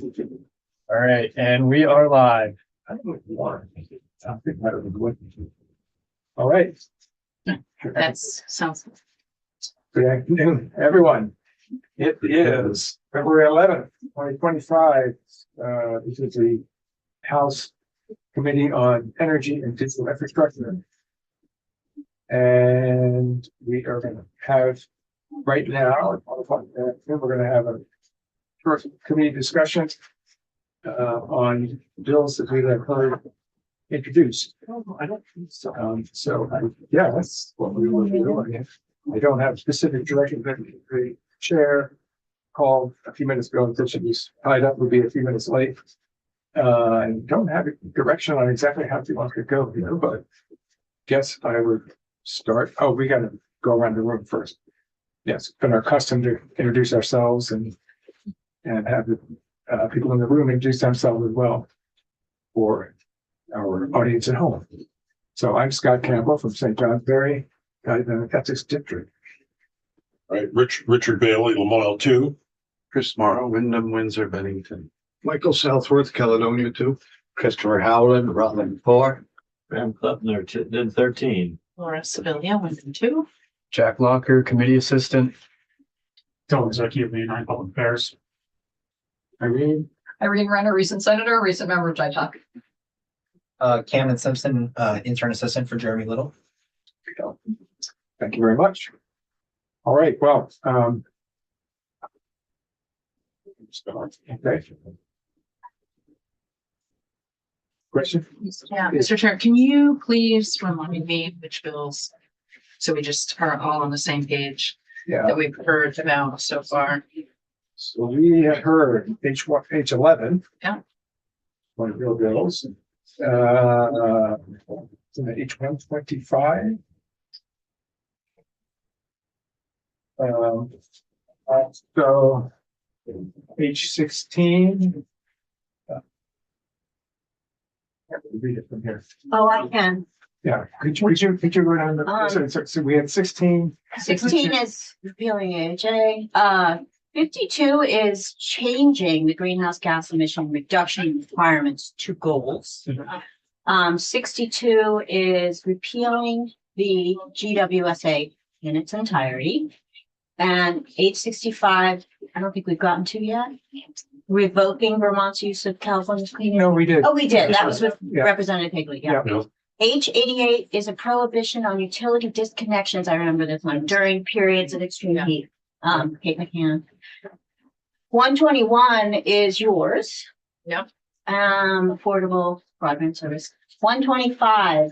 All right, and we are live. All right. That sounds. Good afternoon, everyone. It is February 11th, 2025. This is the House Committee on Energy and Digital Infrastructure. And we are going to have right now, we're going to have a short committee discussion on bills that we have heard introduced. I don't think so. Yeah, that's what we will be doing. I don't have specific direction. The chair called a few minutes ago and said she was tied up, would be a few minutes late. And don't have a direction on exactly how she wants to go here, but guess I would start. Oh, we got to go around the room first. Yes, it's been our custom to introduce ourselves and have the people in the room introduce themselves as well for our audience at home. So I'm Scott Campbell from St. Johnsbury, Ethics District. All right, Richard Bailey, Lamoille 2. Chris Morrow, Wyndham, Windsor, Bennington. Michael Southworth, Caledonia 2. Christopher Howland, Rutland 4. Graham Kleppner, Chittenden 13. Laura Sevilla, Wyndham 2. Jack Locker, Committee Assistant. Dylan Zecchi of Maine Line Public Affairs. Irene. Irene Renner, recent senator, recent member of JITAC. Cameron Simpson, intern assistant for Jeremy Little. Thank you very much. All right, well, okay. Question? Yeah, Mr. Chair, can you please remind me which bills? So we just are all on the same page Yeah, that we've heard about so far. so we had heard H11. Yeah. One of your bills. H125. So H16. Read it from here. Oh, I can. Yeah, could you go down the, so we had 16. 16 is repealing AHA. 52 is changing the greenhouse gas emission reduction requirements to goals. 62 is repealing the GWSA in its entirety. And H65, I don't think we've gotten to yet. Revoking Vermont's use of California's clean air. No, we did. Oh, we did. That was with Yeah. Representative Higley. Yeah. Yeah. H88 is a prohibition on utility disconnections. I remember this one during periods of extreme heat. Kate McCann. 121 is yours. Yep. Affordable broadband service. 125.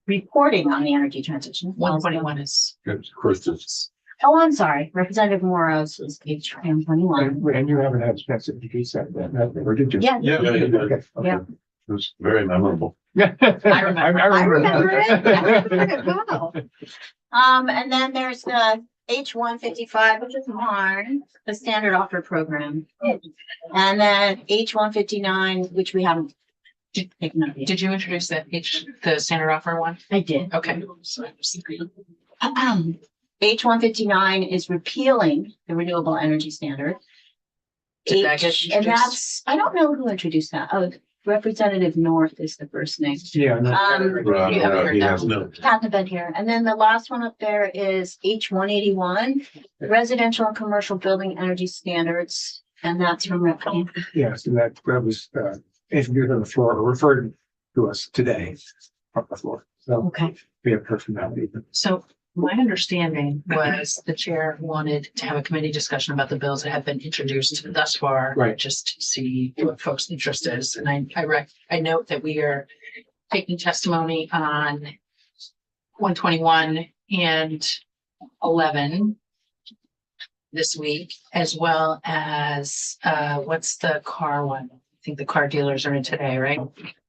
Reporting on the energy transition. 121 is. Christmas. Oh, I'm sorry. Representative Moros is H 121. And you haven't had a chance to introduce that, or did you? Yeah. Yeah, yeah, yeah. Okay. Yeah. It was very memorable. Yeah. I remember. I remember it. I remember it well. And then there's the H155, which is mine, the standard offer program. And then H159, which we haven't taken up yet. Did you introduce the standard offer one? I did. Okay. So I was thinking. H159 is repealing the renewable energy standard. Did that get And introduced? that's, I don't know who introduced that. Oh, Representative North is the first name. Yeah. no. Right, You haven't heard he that has no. Hasn't been here. And then the last one up there is H181, residential and commercial building energy standards. And that's from Rep. Yes, and that was introduced on the floor, or referred to us today from the floor. So Okay. we have personality. So my understanding was the chair wanted to have a committee discussion about the bills that have been introduced thus far. Right. Just to see what folks' interest is. And I note that we are taking testimony on 121 and 11 this week, as well as what's the car one? I think the car dealers are in today, right?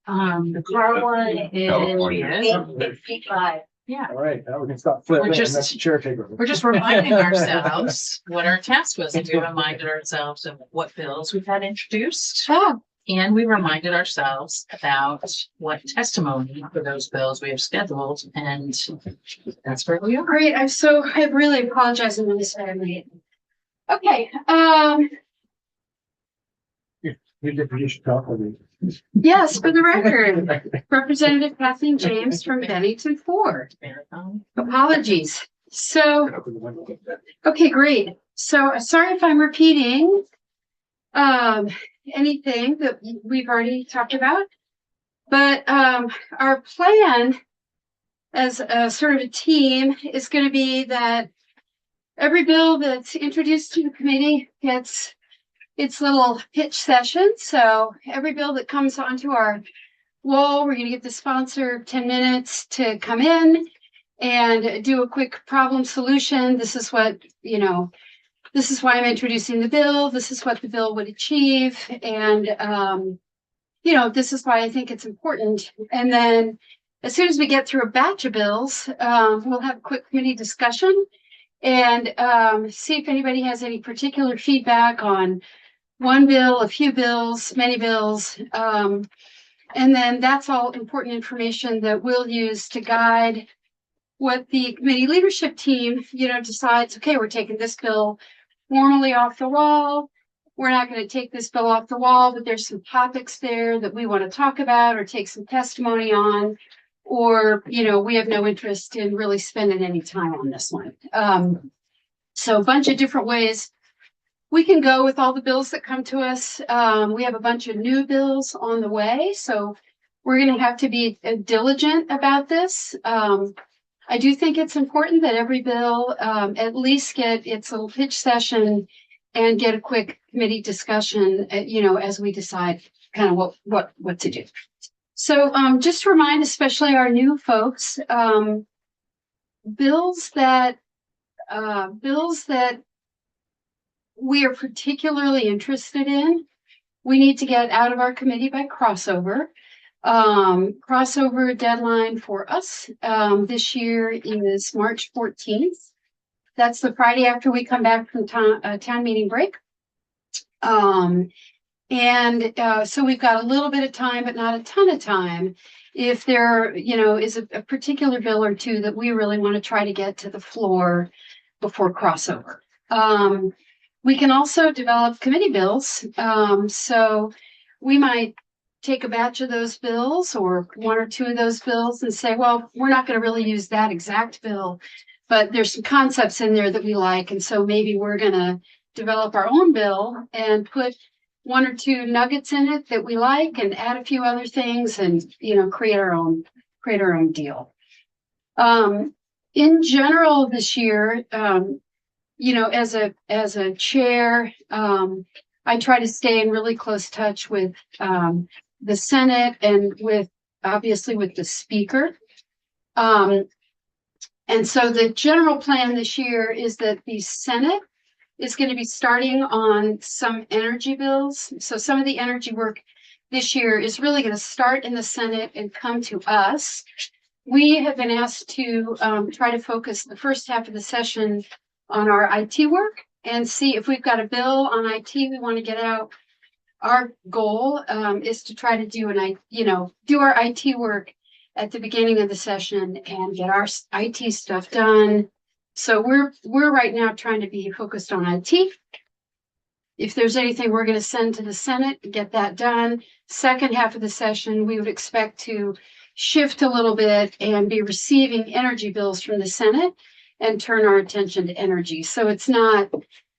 The car one is California. 855. Yeah. All right, now we can stop flipping and just- let the chair take over. We're just reminding ourselves what our task was, and we reminded ourselves of what bills we've had introduced. And we reminded ourselves about what testimony for those bills we have scheduled, and that's where we are. Great. I really apologize. I'm really sorry. I'm late. Okay. You should talk with me. Yes, for the record, Representative Kathleen James from Bennington Ford. Apologies. So, okay, great. So sorry if I'm repeating anything that we've already talked about. But our plan as a sort of a team is going to be that every bill that's introduced to the committee gets its little pitch session. So every bill that comes onto our wall, we're going to give the sponsor 10 minutes to come in and do a quick problem solution. This is what, this is why I'm introducing the bill. This is what the bill would achieve. And, this is why I think it's important. And then as soon as we get through a batch of bills, we'll have a quick committee discussion and see if anybody has any particular feedback on one bill, a few bills, many bills. And then that's all important information that we'll use to guide what the committee leadership team, decides, okay, we're taking this bill formally off the wall. We're not going to take this bill off the wall, but there's some topics there that we want to talk about or take some testimony on, or, we have no interest in really spending any time on this one. So a bunch of different ways we can go with all the bills that come to us. We have a bunch of new bills on the way, so we're going to have to be diligent about this. I do think it's important that every bill at least get its little pitch session and get a quick committee discussion, as we decide kind of what to do. So just to remind, especially our new folks, bills that we are particularly interested in, we need to get out of our committee by crossover. Crossover deadline for us this year is March 14th. That's the Friday after we come back from town meeting break. So we've got a little bit of time, but not a ton of time. If there, is a particular bill or two that we really want to try to get to the floor before crossover. We can also develop committee bills. So we might take a batch of those bills or one or two of those bills and say, well, we're not going to really use that exact bill, but there's some concepts in there that we like. And so maybe we're going to develop our own bill and put one or two nuggets in it that we like and add a few other things and, create our own deal. In general this year, as a chair, I try to stay in really close touch with the Senate and obviously with the Speaker. And so the general plan this year is that the Senate is going to be starting on some energy bills. So some of the energy work this year is really going to start in the Senate and come to us. We have been asked to try to focus the first half of the session on our IT work and see if we've got a bill on IT we want to get out. Our goal is to try to do our IT work at the beginning of the session and get our IT stuff done. So we're right now trying to be focused on IT. If there's anything we're going to send to the Senate, get that done. Second half of the session, we would expect to shift a little bit and be receiving energy bills from the Senate and turn our attention to energy. So it's not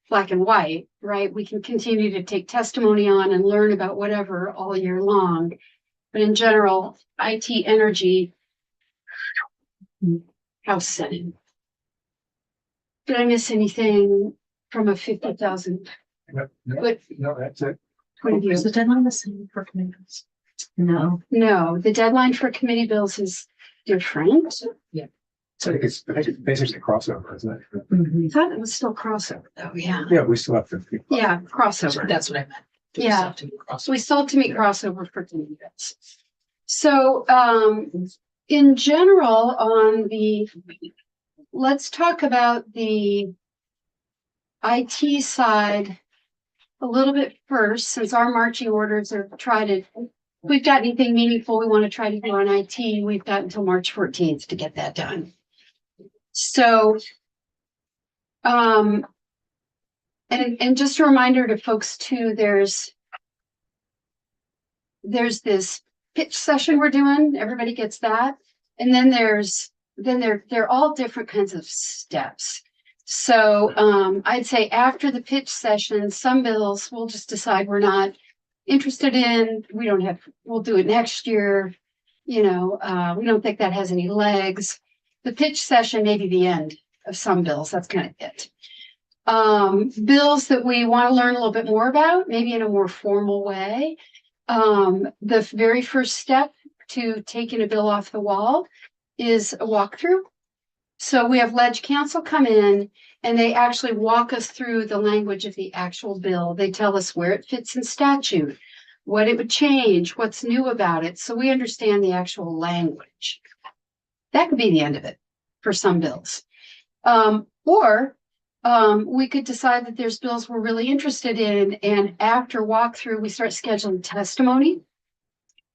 black and white, right? We can continue to take testimony on and learn about whatever all year long. But in general, IT, energy, House Senate. Did I miss anything from a 50,000 No, that's it. point of view? Is the deadline the same for committee bills? No. No, the deadline for committee bills is different. I think it's basically crossover, isn't it? I thought it was still crossover though, yeah. Yeah, we still have to. Yeah, crossover. That's what I meant. Yeah. So we still have to meet crossover for committee bills. So in general let's talk about the IT side a little bit first, since our marching orders are if we've got anything meaningful we want to try to do on IT, we've got until March 14th to get that done. So, and just a reminder to folks too, there's there's this pitch session we're doing, everybody gets that. And then they're all different kinds of steps. So I'd say after the pitch session, some bills we'll just decide we're not interested in, we'll do it next year. We don't think that has any legs. The pitch session may be the end of some bills. That's kind of it. Bills that we want to learn a little bit more about, maybe in a more formal way. The very first step to taking a bill off the wall is a walkthrough. So we have Ledge Council come in and they actually walk us through the language of the actual bill. They tell us where it fits in statute, what it would change, what's new about it. So we understand the actual language. That could be the end of it for some bills. Or we could decide that there's bills we're really interested in, and after walkthrough, we start scheduling testimony,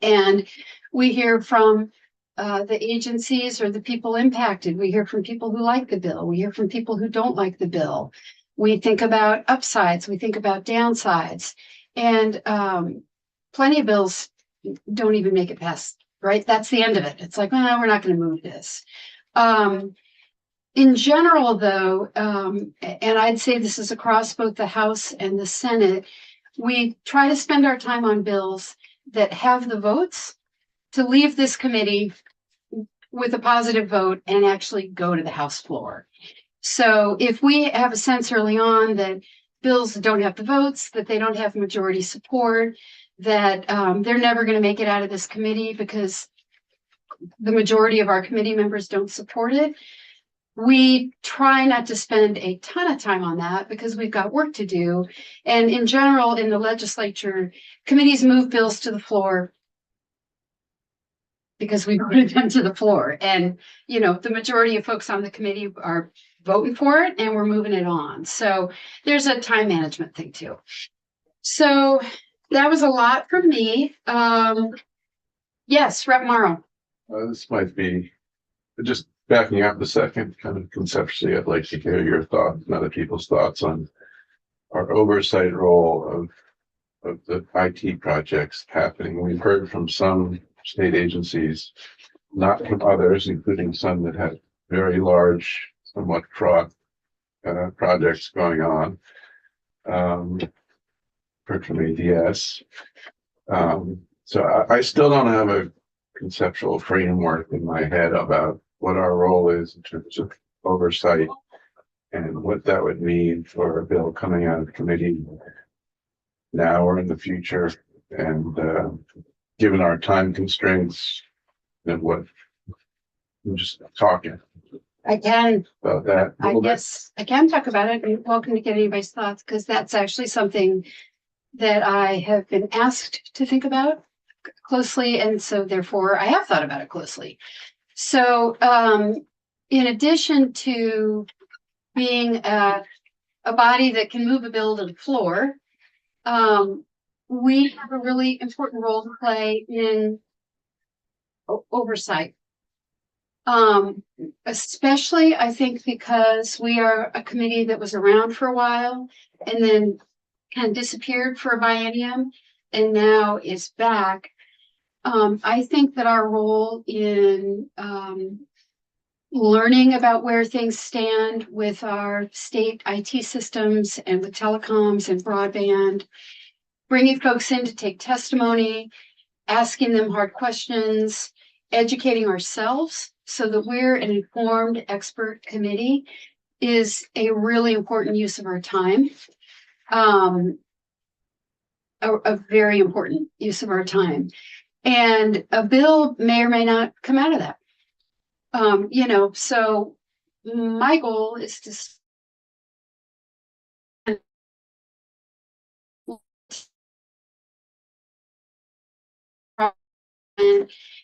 and we hear from the agencies or the people impacted. We hear from people who like the bill. We hear from people who don't like the bill. We think about upsides. We think about downsides, and plenty of bills don't even make it past. Right, that's the end of it. It's like, well, we're not going to move this. In general, though, and I'd say this is across both the House and the Senate, we try to spend our time on bills that have the votes to leave this committee with a positive vote and actually go to the House floor. So if we have a sense early on that bills don't have the votes, that they don't have majority support, that they're never going to make it out of this committee because the majority of our committee members don't support it, we try not to spend a ton of time on that because we've got work to do. And in general, in the legislature, committees move bills to the floor because we voted them to the floor. And, the majority of folks on the committee are voting for it and we're moving it on. So there's a time management thing too. So that was a lot from me. Yes, Rep. Morrow. This might be just backing up a second, kind of conceptually, I'd like to hear your thoughts and other people's thoughts on our oversight role of the IT projects happening. We've heard from some state agencies, not from others, including some that have very large, somewhat fraught projects going on. Heard from ADS. So I still don't have a conceptual framework in my head about what our role is in terms of oversight and what that would mean for a bill coming out of committee now or in the future. And given our time constraints and what I'm just talking I can. about that. a I little bit. guess I can talk about it. You're welcome to get anybody's thoughts because that's actually something that I have been asked to think about closely. And so therefore I have thought about it closely. So in addition to being a body that can move a bill to the floor, we have a really important role to play in oversight. Especially I think because we are a committee that was around for a while and then kind of disappeared for a biennium and now is back. I think that our role in learning about where things stand with our state IT systems and with telecoms and broadband, bringing folks in to take testimony, asking them hard questions, educating ourselves so that we're an informed expert committee is a really important use of our time. A very important use of our time. And a bill may or may not come out of that. So my goal is to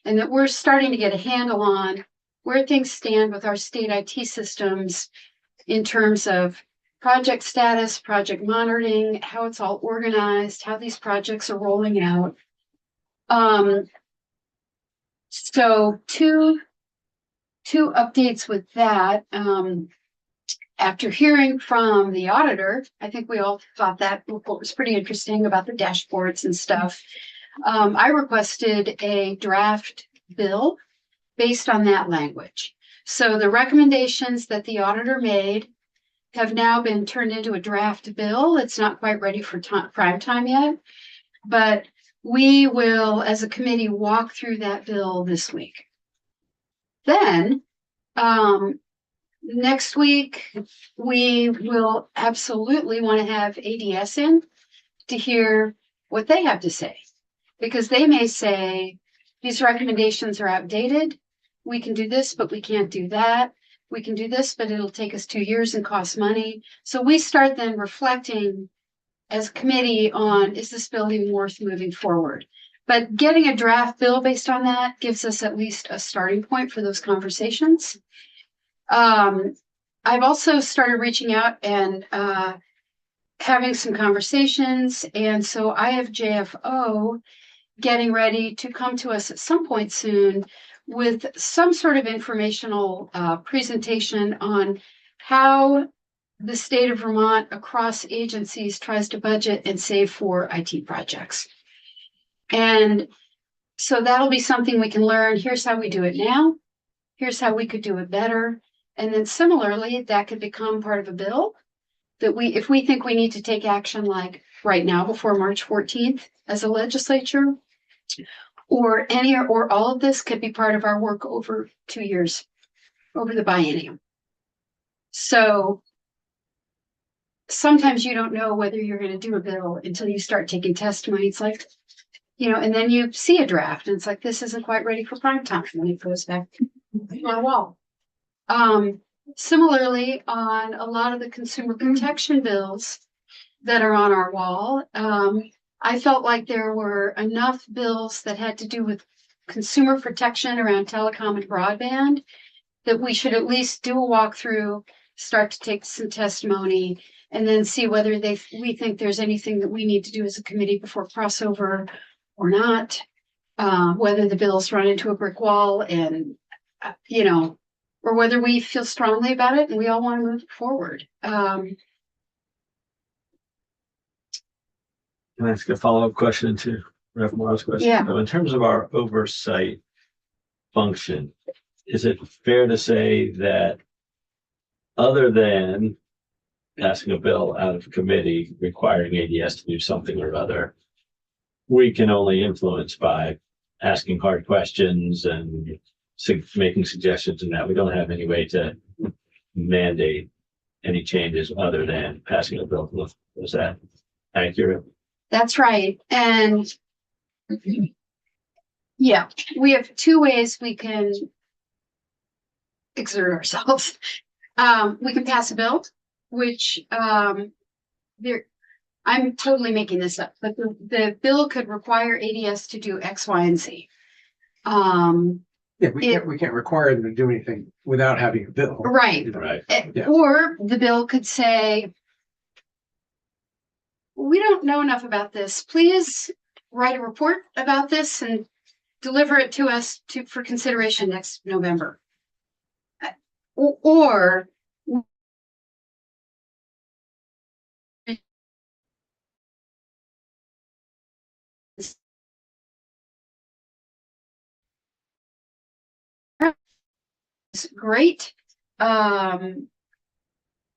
and that we're starting to get a handle on where things stand with our state IT systems in terms of project status, project monitoring, how it's all organized, how these projects are rolling out. So two updates with that. After hearing from the auditor, I think we all thought that report was pretty interesting about the dashboards and stuff. I requested a draft bill based on that language. So the recommendations that the auditor made have now been turned into a draft bill. It's not quite ready for prime time yet, but we will, as a committee, walk through that bill this week. Then, next week, we will absolutely want to have ADS in to hear what they have to say. Because they may say, these recommendations are outdated. We can do this, but we can't do that. We can do this, but it'll take us 2 years and cost money. So we start then reflecting as a committee on, is this bill even worth moving forward? But getting a draft bill based on that gives us at least a starting point for those conversations. I've also started reaching out and having some conversations. And so I have JFO getting ready to come to us at some point soon with some sort of informational presentation on how the state of Vermont across agencies tries to budget and save for IT projects. And so that'll be something we can learn. Here's how we do it now. Here's how we could do it better. And then similarly, that could become part of a bill that if we think we need to take action like right now before March 14th as a legislature, or any or all of this could be part of our work over 2 years, over the biennium. So sometimes you don't know whether you're going to do a bill until you start taking testimony. It's like, and then you see a draft and it's like, this isn't quite ready for prime time. And it goes back to my wall. Similarly, on a lot of the consumer protection bills that are on our wall, I felt like there were enough bills that had to do with consumer protection around telecom and broadband that we should at least do a walkthrough, start to take some testimony, and then see whether we think there's anything that we need to do as a committee before crossover or not, whether the bills run into a brick wall and, or whether we feel strongly about it and we all want to move forward. Can I ask a follow-up question to Rev. Moore's question? Yeah. So in terms of our oversight function, is it fair to say that other than passing a bill out of committee requiring ADS to do something or other, we can only influence by asking hard questions and making suggestions, and that we don't have any way to mandate any changes other than passing a bill? Is that accurate? That's right. And yeah, we have 2 ways we can exert ourselves. We can pass a bill, which I'm totally making this up, but the bill could require ADS to do X, Y, and Z. Yeah, we can't require them to do anything without having a bill. Right. Right. Yeah. Or the bill could say, we don't know enough about this. Please write a report about this and deliver it to us for consideration next November. Or great.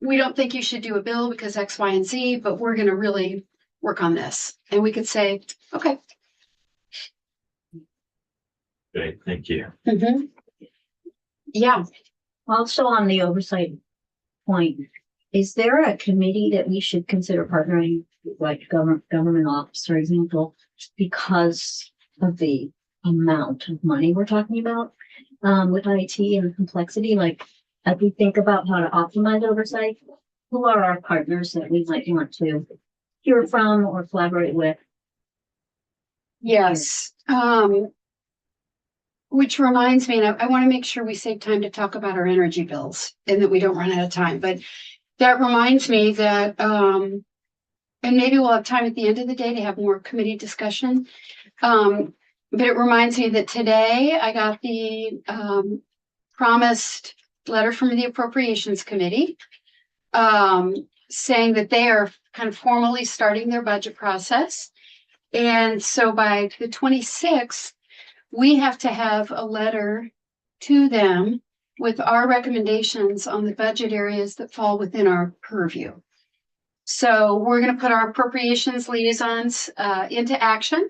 We don't think you should do a bill because X, Y, and Z, but we're going to really work on this. And we could say, okay. Great, thank you. Mm-hmm. Yeah. Also on the oversight point, is there a committee that we should consider partnering with, like government office, for example, because of the amount of money we're talking about with IT and complexity? Like, as we think about how to optimize oversight, who are our partners that we might want to hear from or collaborate with? Yes. Which reminds me, and I want to make sure we save time to talk about our energy bills and that we don't run out of time. But that reminds me that, and maybe we'll have time at the end of the day to have more committee discussion. But it reminds me that today I got the promised letter from the Appropriations Committee saying that they are kind of formally starting their budget process. And so by the 26th, we have to have a letter to them with our recommendations on the budget areas that fall within our purview. So we're going to put our appropriations liaisons into action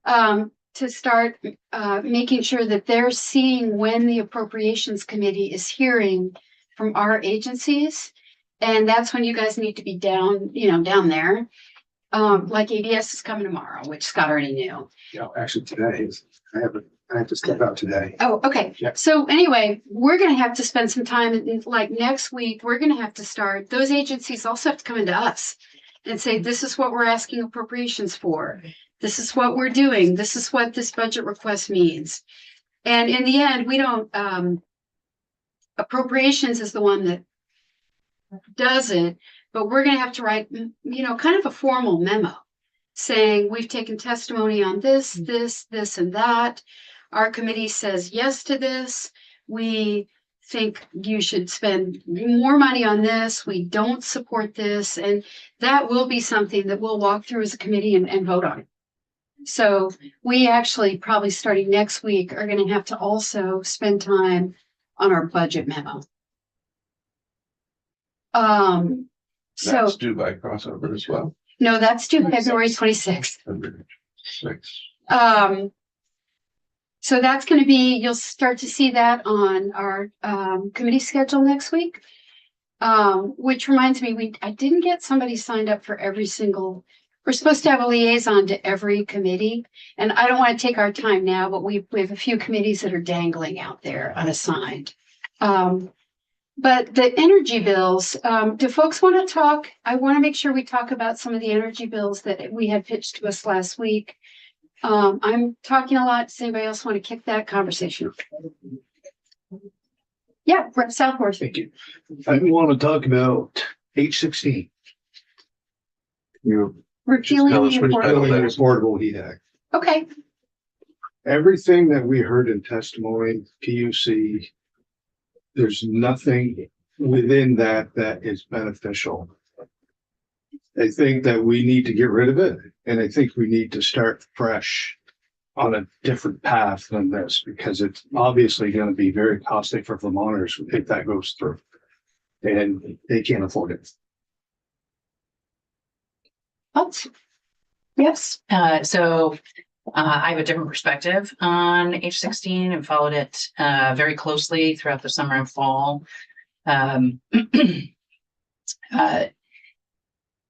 to start making sure that they're seeing when the appropriations committee is hearing from our agencies. And that's when you guys need to be down, down there. Like ADS is coming tomorrow, which Scott already knew. Yeah, actually today I have to step out today. Oh, okay. Yeah. So anyway, we're gonna have to spend some time, like next week, we're gonna have to start, those agencies also have to come into us and say, this is what we're asking appropriations for. This is what we're doing. This is what this budget request means. And in the end, we don't, appropriations is the one that does it, but we're gonna have to write, kind of a formal memo saying, we've taken testimony on this, and that. Our committee says yes to this. We think you should spend more money on this. We don't support this. And that will be something that we'll walk through as a committee and vote on. So we actually probably starting next week are going to have to also spend time on our budget memo. So That's due by crossover as well. no, that's due February 26th. 6. So that's going to be, you'll start to see that on our committee schedule next week. Which reminds me, I didn't get somebody signed up for every single, we're supposed to have a liaison to every committee. And I don't want to take our time now, but we have a few committees that are dangling out there unassigned. But the energy bills, do folks want to talk? I want to make sure we talk about some of the energy bills that we had pitched to us last week. I'm talking a lot. Does anybody else want to kick that conversation? Yeah, Brett Southworth. Thank you. I want to talk about H16. You Repealing tell us the which affordable- bill that the is. Affordable Heat Act. Okay, Everything that we heard in testimony, PUC, there's nothing within that is beneficial. I think that we need to get rid of it, and I think we need to start fresh on a different path than this, because it's obviously going to be very costly for Vermonters if that goes through. And they can't afford it. thoughts? Yes. So I have a different perspective on H16 and followed it very closely throughout the summer and fall.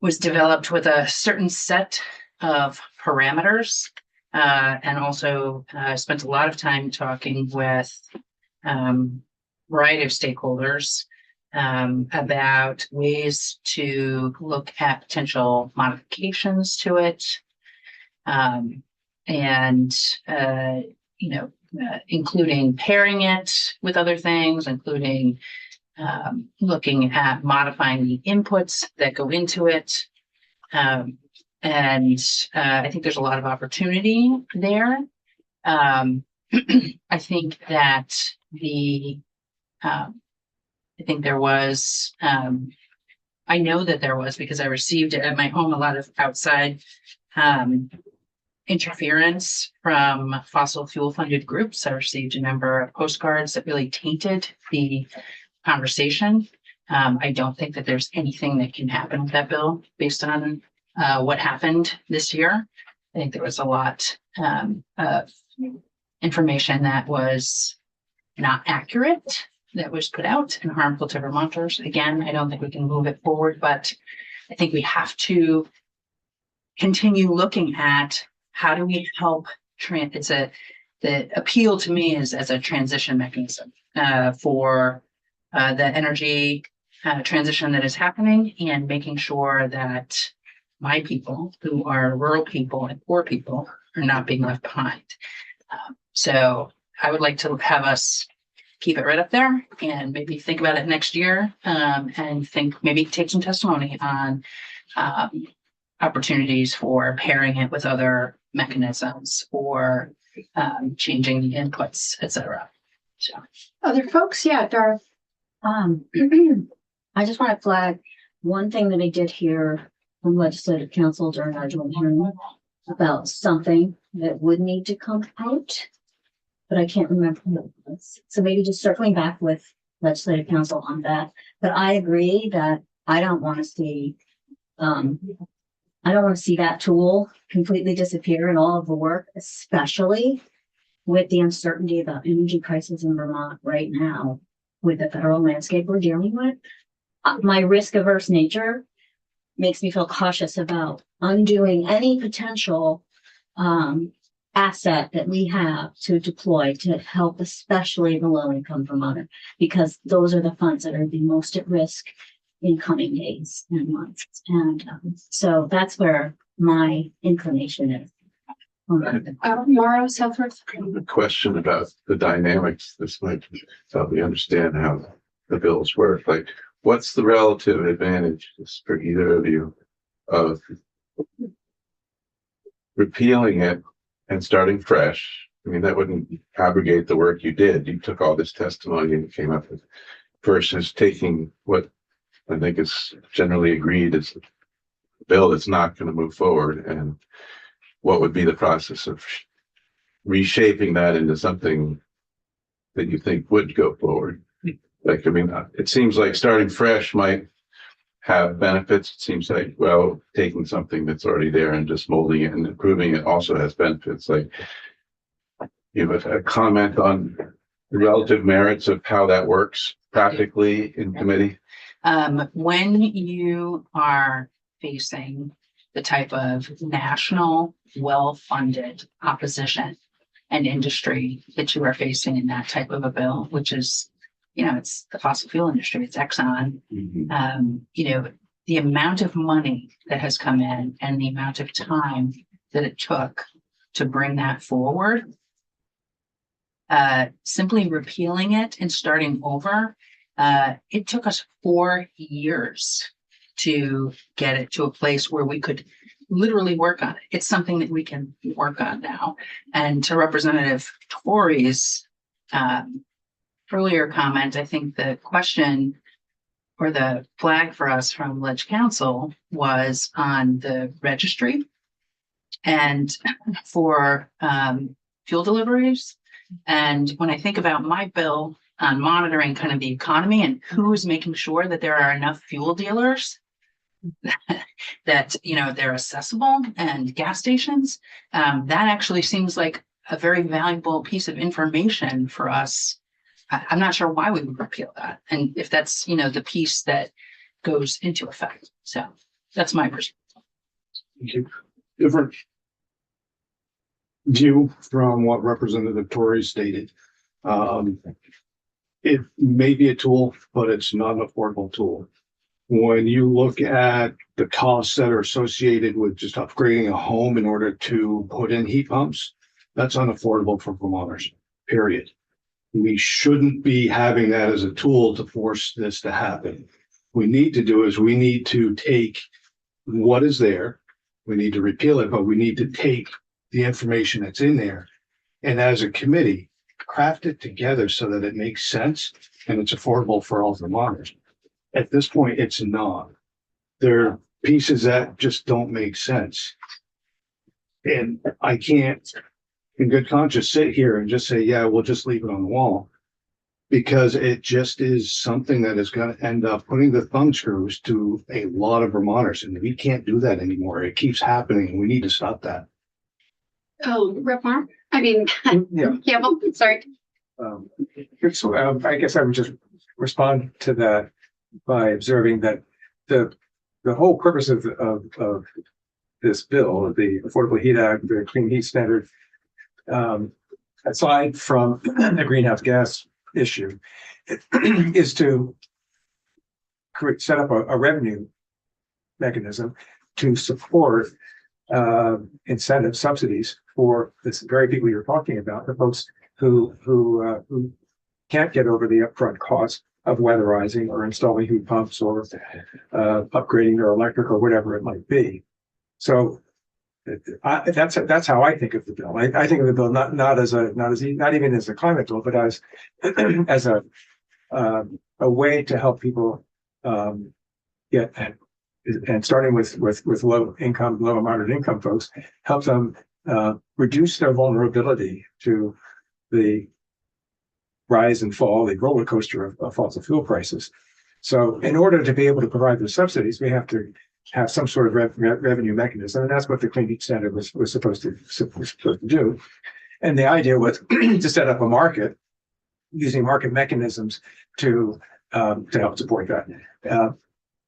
Was developed with a certain set of parameters, and also spent a lot of time talking with variety of stakeholders about ways to look at potential modifications to it, including pairing it with other things, including looking at modifying the inputs that go into it. I think there's a lot of opportunity there. I think that I know that there was, because I received at my home a lot of outside interference from fossil fuel funded groups. I received a number of postcards that really tainted the conversation. I don't think that there's anything that can happen with that bill based on what happened this year. I think there was a lot of information that was not accurate that was put out and harmful to Vermonters. Again, I don't think we can move it forward, but I think we have to continue looking at how do we help the appeal to me is as a transition mechanism for the energy transition that is happening, and making sure that my people, who are rural people and poor people, are not being left behind. So I would like to have us keep it right up there and maybe think about it next year, and maybe take some testimony on opportunities for pairing it with other mechanisms or changing the inputs, etc. So Other folks? Yeah, Darth. I just want to flag one thing that I did hear from legislative council during our joint hearing. about something that would need to come out, but I can't remember what it was. So maybe just circling back with legislative council on that. But I agree that I don't want to see, I don't want to see that tool completely disappear in all of the work, especially with the uncertainty about energy crisis in Vermont right now with the federal landscape we're dealing with. My risk averse nature makes me feel cautious about undoing any potential asset that we have to deploy to help, especially the low income Vermonter, because those are the funds that are the most at risk in coming days and months. And so that's where my inclination is. Mauro Southworth. A question about the dynamics. This might help me understand how the bills work. Like, what's the relative advantages for either of you of repealing it and starting fresh? I mean, that wouldn't abrogate the work you did. You took all this testimony and came up with, versus taking what I think is generally agreed is a bill that's not going to move forward. And what would be the process of reshaping that into something that you think would go forward? Like, I mean, it seems like starting fresh might have benefits. It seems like, well, taking something that's already there and just molding it and improving it also has benefits. Like, you know, a comment on the relative merits of how that works practically in committee. When you are facing the type of national, well-funded opposition and industry that you are facing in that type of a bill, which is, you know, it's the fossil fuel industry, it's Exxon. You know, the amount of money that has come in and the amount of time that it took to bring that forward, simply repealing it and starting over, it took us 4 years to get it to a place where we could literally work on it. It's something that we can work on now. And to Representative Torrey's earlier comment, I think the question or the flag for us from Ledge Council was on the registry and for fuel deliveries. And when I think about my bill on monitoring kind of the economy and who's making sure that there are enough fuel dealers that, you know, they're accessible and gas stations, that actually seems like a very valuable piece of information for us. I'm not sure why we would repeal that. And if that's, you know, the piece that goes into effect. So that's my perspective. Different view from what Representative Torrey stated. It may be a tool, but it's not an affordable tool. When you look at the costs that are associated with just upgrading a home in order to put in heat pumps, that's unaffordable for Vermonters, period. We shouldn't be having that as a tool to force this to happen. What we need to do is we need to take what is there. We need to repeal it, but we need to take the information that's in there and as a committee, craft it together so that it makes sense and it's affordable for all Vermonters. At this point, it's not. There are pieces that just don't make sense. And I can't, in good conscience, sit here and just say, yeah, we'll just leave it on the wall. Because it just is something that is going to end up putting the thumb screws to a lot of Vermonters. And we can't do that anymore. It keeps happening. And we need to stop that. Oh, Rep. Mark? I mean, Yeah. Campbell, sorry. So I guess I would just respond to that by observing that the whole purpose of this bill, the Affordable Heat Act, the Clean Heat Standard, aside from the greenhouse gas issue, is to set up a revenue mechanism to support incentive subsidies for this very people you're talking about, the folks who can't get over the upfront cost of weatherizing or installing heat pumps or upgrading their electric or whatever it might be. So that's how I think of the bill. I think of the bill not even as a climate bill, but as a way to help people get and starting with low income, low and moderate income folks, help them reduce their vulnerability to the rise and fall, the roller coaster of fossil fuel prices. So in order to be able to provide those subsidies, we have to have some sort of revenue mechanism, and that's what the Clean Heat Standard was supposed to do. And the idea was to set up a market using market mechanisms to help support that.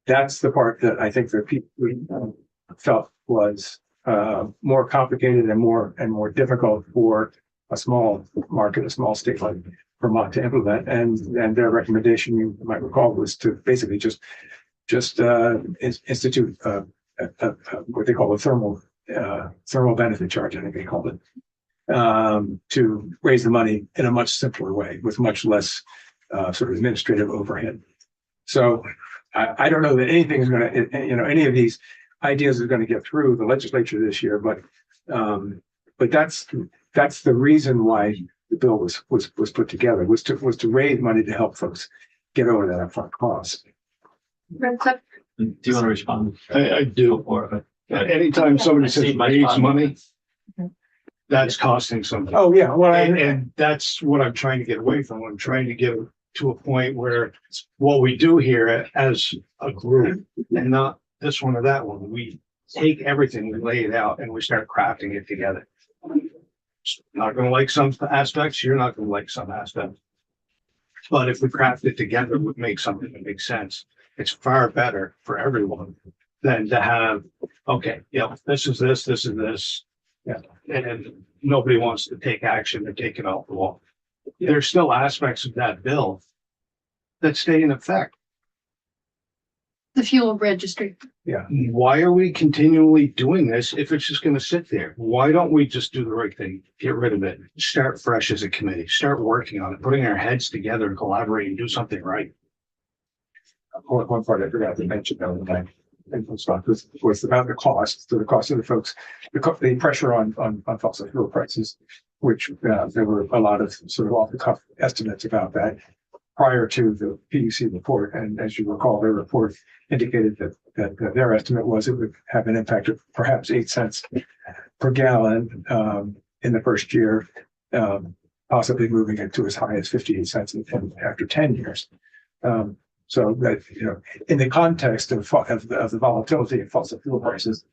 That's the part that I think that people felt was more complicated and more difficult for a small market, a small state like Vermont to implement. And their recommendation, you might recall, was to basically just institute what they call a thermal benefit charge, I think they called it, to raise the money in a much simpler way with much less sort of administrative overhead. So I don't know that anything is going to, any of these ideas are going to get through the legislature this year, but that's the reason why the bill was put together, was to raise money to help folks get over that upfront cost. Real quick, Do you want to respond? I do. Or, Anytime somebody says see my raise spot. money, that's costing something. Oh, yeah, well, And that's what I'm trying to get away from. I'm trying to get to a point where what we do here as a group, and not this one or that one, we take everything, we lay it out, and we start crafting it together. Not gonna like some aspects, you're not gonna like some aspects. But if we craft it together, we make something that makes sense. It's far better for everyone than to have, okay, this is this. Yeah, and nobody wants to take action or take it off the wall. There's still aspects of that bill that stay in effect. the fuel registry. Why are we continually doing this if it's just gonna sit there? Why don't we just do the right thing? Get rid of it, start fresh as a committee, start working on it, putting our heads together and collaborate and do something right. One part I forgot to mention though, when I was about the cost, so the cost of the folks, the pressure on fossil fuel prices, which there were a lot of sort of off the cuff estimates about that prior to the PUC report. And as you recall, their report indicated that their estimate was it would have an impact of perhaps 8 cents per gallon in the first year, possibly moving it to as high as 58 cents after 10 years. So that, in the context of the volatility of fossil fuel prices,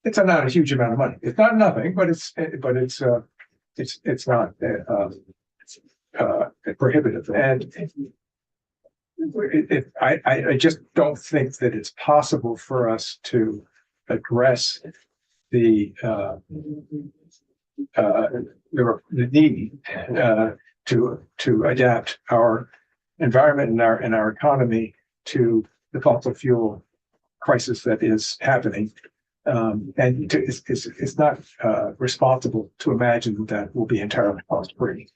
it's not a huge amount of money. It's not nothing, but it's not prohibitive. And I just don't think that it's possible for us to address the need to adapt our environment and our economy to the fossil fuel crisis that is happening. It's not responsible to imagine that will be entirely cost-free.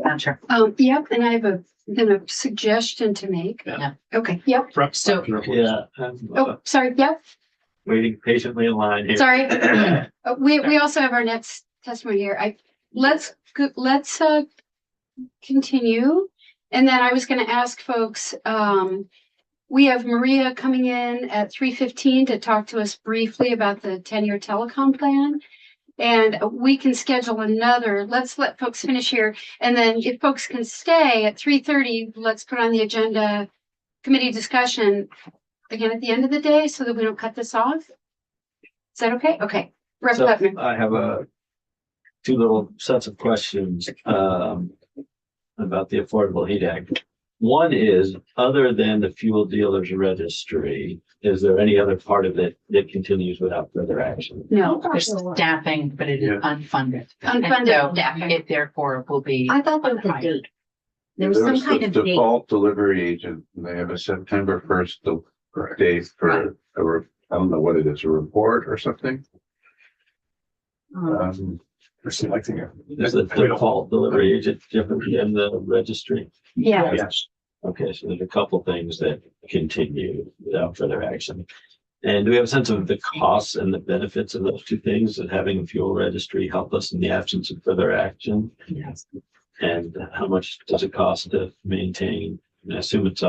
Gotcha. Yep, and I have a suggestion to make. Yeah. Okay, yep. So, Yeah. Oh, sorry, yep, Waiting patiently in line here. sorry. We also have our next testimony here. Let's continue. And then I was gonna ask folks, we have Maria coming in at 3:15 to talk to us briefly about the 10-year telecom plan. And we can schedule another, let's let folks finish here. And then if folks can stay at 3:30, let's put on the agenda committee discussion again at the end of the day so that we don't cut this off. Is that okay? Okay. Rep. So Putnam. I have two little sets of questions about the Affordable Heat Act. One is, other than the fuel dealers registry, is there any other part of it that continues without further action? No, there's staffing, but it is unfunded. Unfunded And so staffing. it therefore will be. I thought there was a unhired. date. There was some kind of date. Default delivery agent, and they have a September 1st date for I don't know what it is, a report or something. For selecting it. Is the default delivery agent different than the registry? Yeah. Yes. Okay, so there's a couple things that continue without further action. And do we have a sense of the costs and the benefits of those two things, and having a fuel registry help us in the absence of further action? Yes. And how much does it cost to maintain? And I assume it's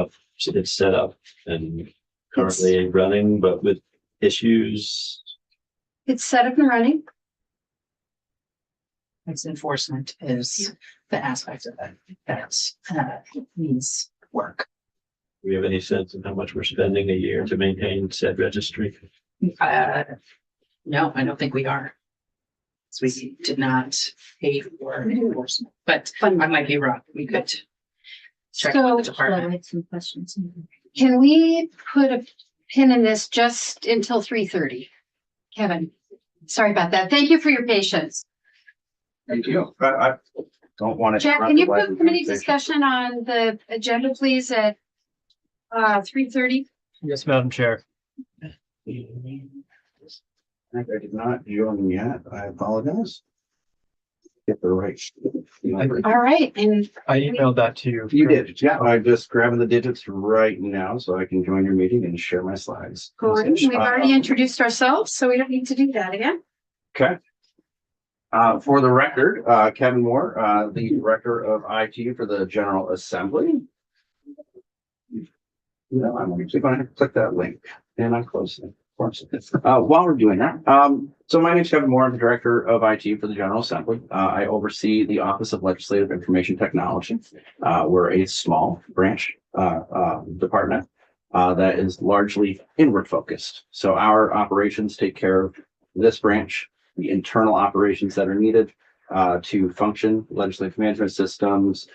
set up and currently running, but with issues. It's set up and running. Its enforcement is the aspect of it that needs work. Do we have any sense of how much we're spending a year to maintain said registry? No, I don't think we are. So we did not pay for enforcement, but I might be wrong. We could check with the So Should I department. write some questions? can we put a pin in this just until 3:30? Kevin, sorry about that. Thank you for your patience. Thank you. I don't want to. Jack, can you put committee discussion on the agenda, please, at 3:30? Yes, Madam Chair. Yeah. I did not join yet. I apologize. Get the right. All right, and I emailed that to you. You did, yeah. I'm just grabbing the digits right now so I can join your meeting and share my slides. Gordon, we've already introduced ourselves, so we don't need to do that again. Okay. For the record, Kevin Moore, the Director of IT for the General Assembly. No, I'm actually going to click that link and I'm closing it. Of course. While we're doing that, so my name is Kevin Moore. I'm the Director of IT for the General Assembly. I oversee the Office of Legislative Information Technology. We're a small branch department that is largely inward focused. So our operations take care of this branch, the internal operations that are needed to function, legislative management systems,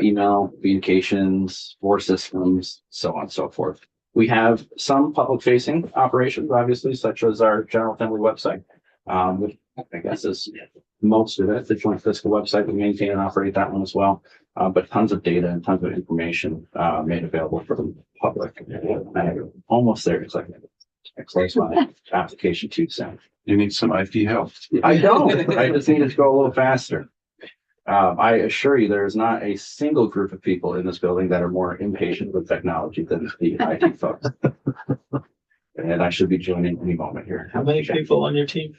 email, communications, board systems, so on and so forth. We have some public-facing operations, obviously, such as our General Assembly website, which I guess is most of it, the joint fiscal website. We maintain and operate that one as well, but tons of data and tons of information made available for the public. I'm almost there. It's like I close my application too soon. You need some IT help? I don't. I just need it to go a little faster. I assure you, there is not a single group of people in this building that are more impatient with technology than the IT folks. And I should be joining any moment here. How many people on your team?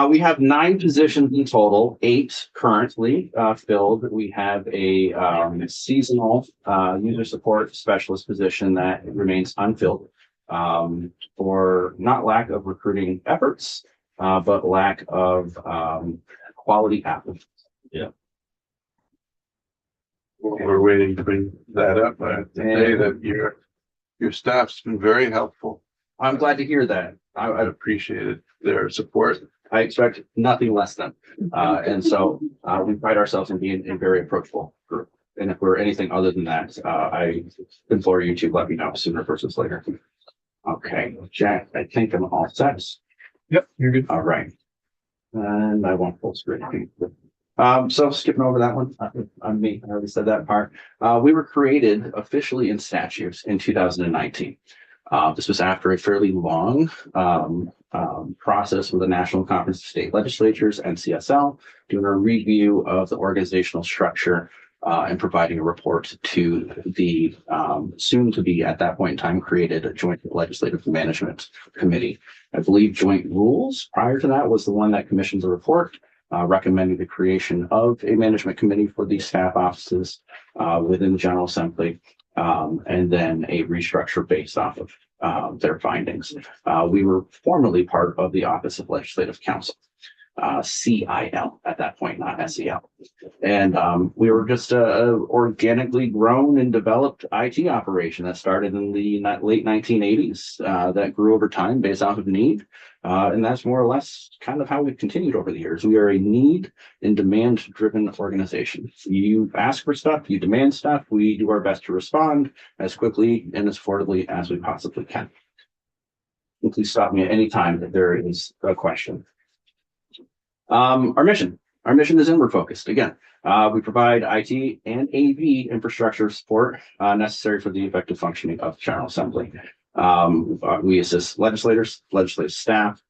We have 9 positions in total, 8 currently filled. We have a seasonal user support specialist position that remains unfilled for not lack of recruiting efforts, but lack of quality applicants. Yeah. We're waiting to bring that up, today that your staff's been very helpful. I'm glad to hear that. I appreciated their support. I expect nothing less than. And so we pride ourselves in being a very approachable group. And if we're anything other than that, I implore you to let me know sooner versus later. Okay, Jack, I think I'm all set. Yep, you're good. All right. And I won't full screen. So skipping over that one, I'm me, I already said that part. We were created officially in statutes in 2019. This was after a fairly long process with the National Conference of State Legislatures, NCSL, doing a review of the organizational structure and providing a report to the soon to be at that point in time created Joint Legislative Management Committee. I believe Joint Rules prior to that was the one that commissioned the report, recommending the creation of a management committee for the staff offices within the General Assembly. And then a restructure based off of their findings. We were formerly part of the Office of Legislative Counsel, CIL at that point, not SEL. And we were just a organically grown and developed IT operation that started in the late 1980s that grew over time based off of need. And that's more or less kind of how we've continued over the years. We are a need and demand driven organization. You ask for stuff, you demand stuff. We do our best to respond as quickly and as affordably as we possibly can. Please stop me at any time that there is a question. Our mission is inward focused. Again, we provide IT and AV infrastructure support necessary for the effective functioning of the General Assembly. We assist legislators, legislative staff,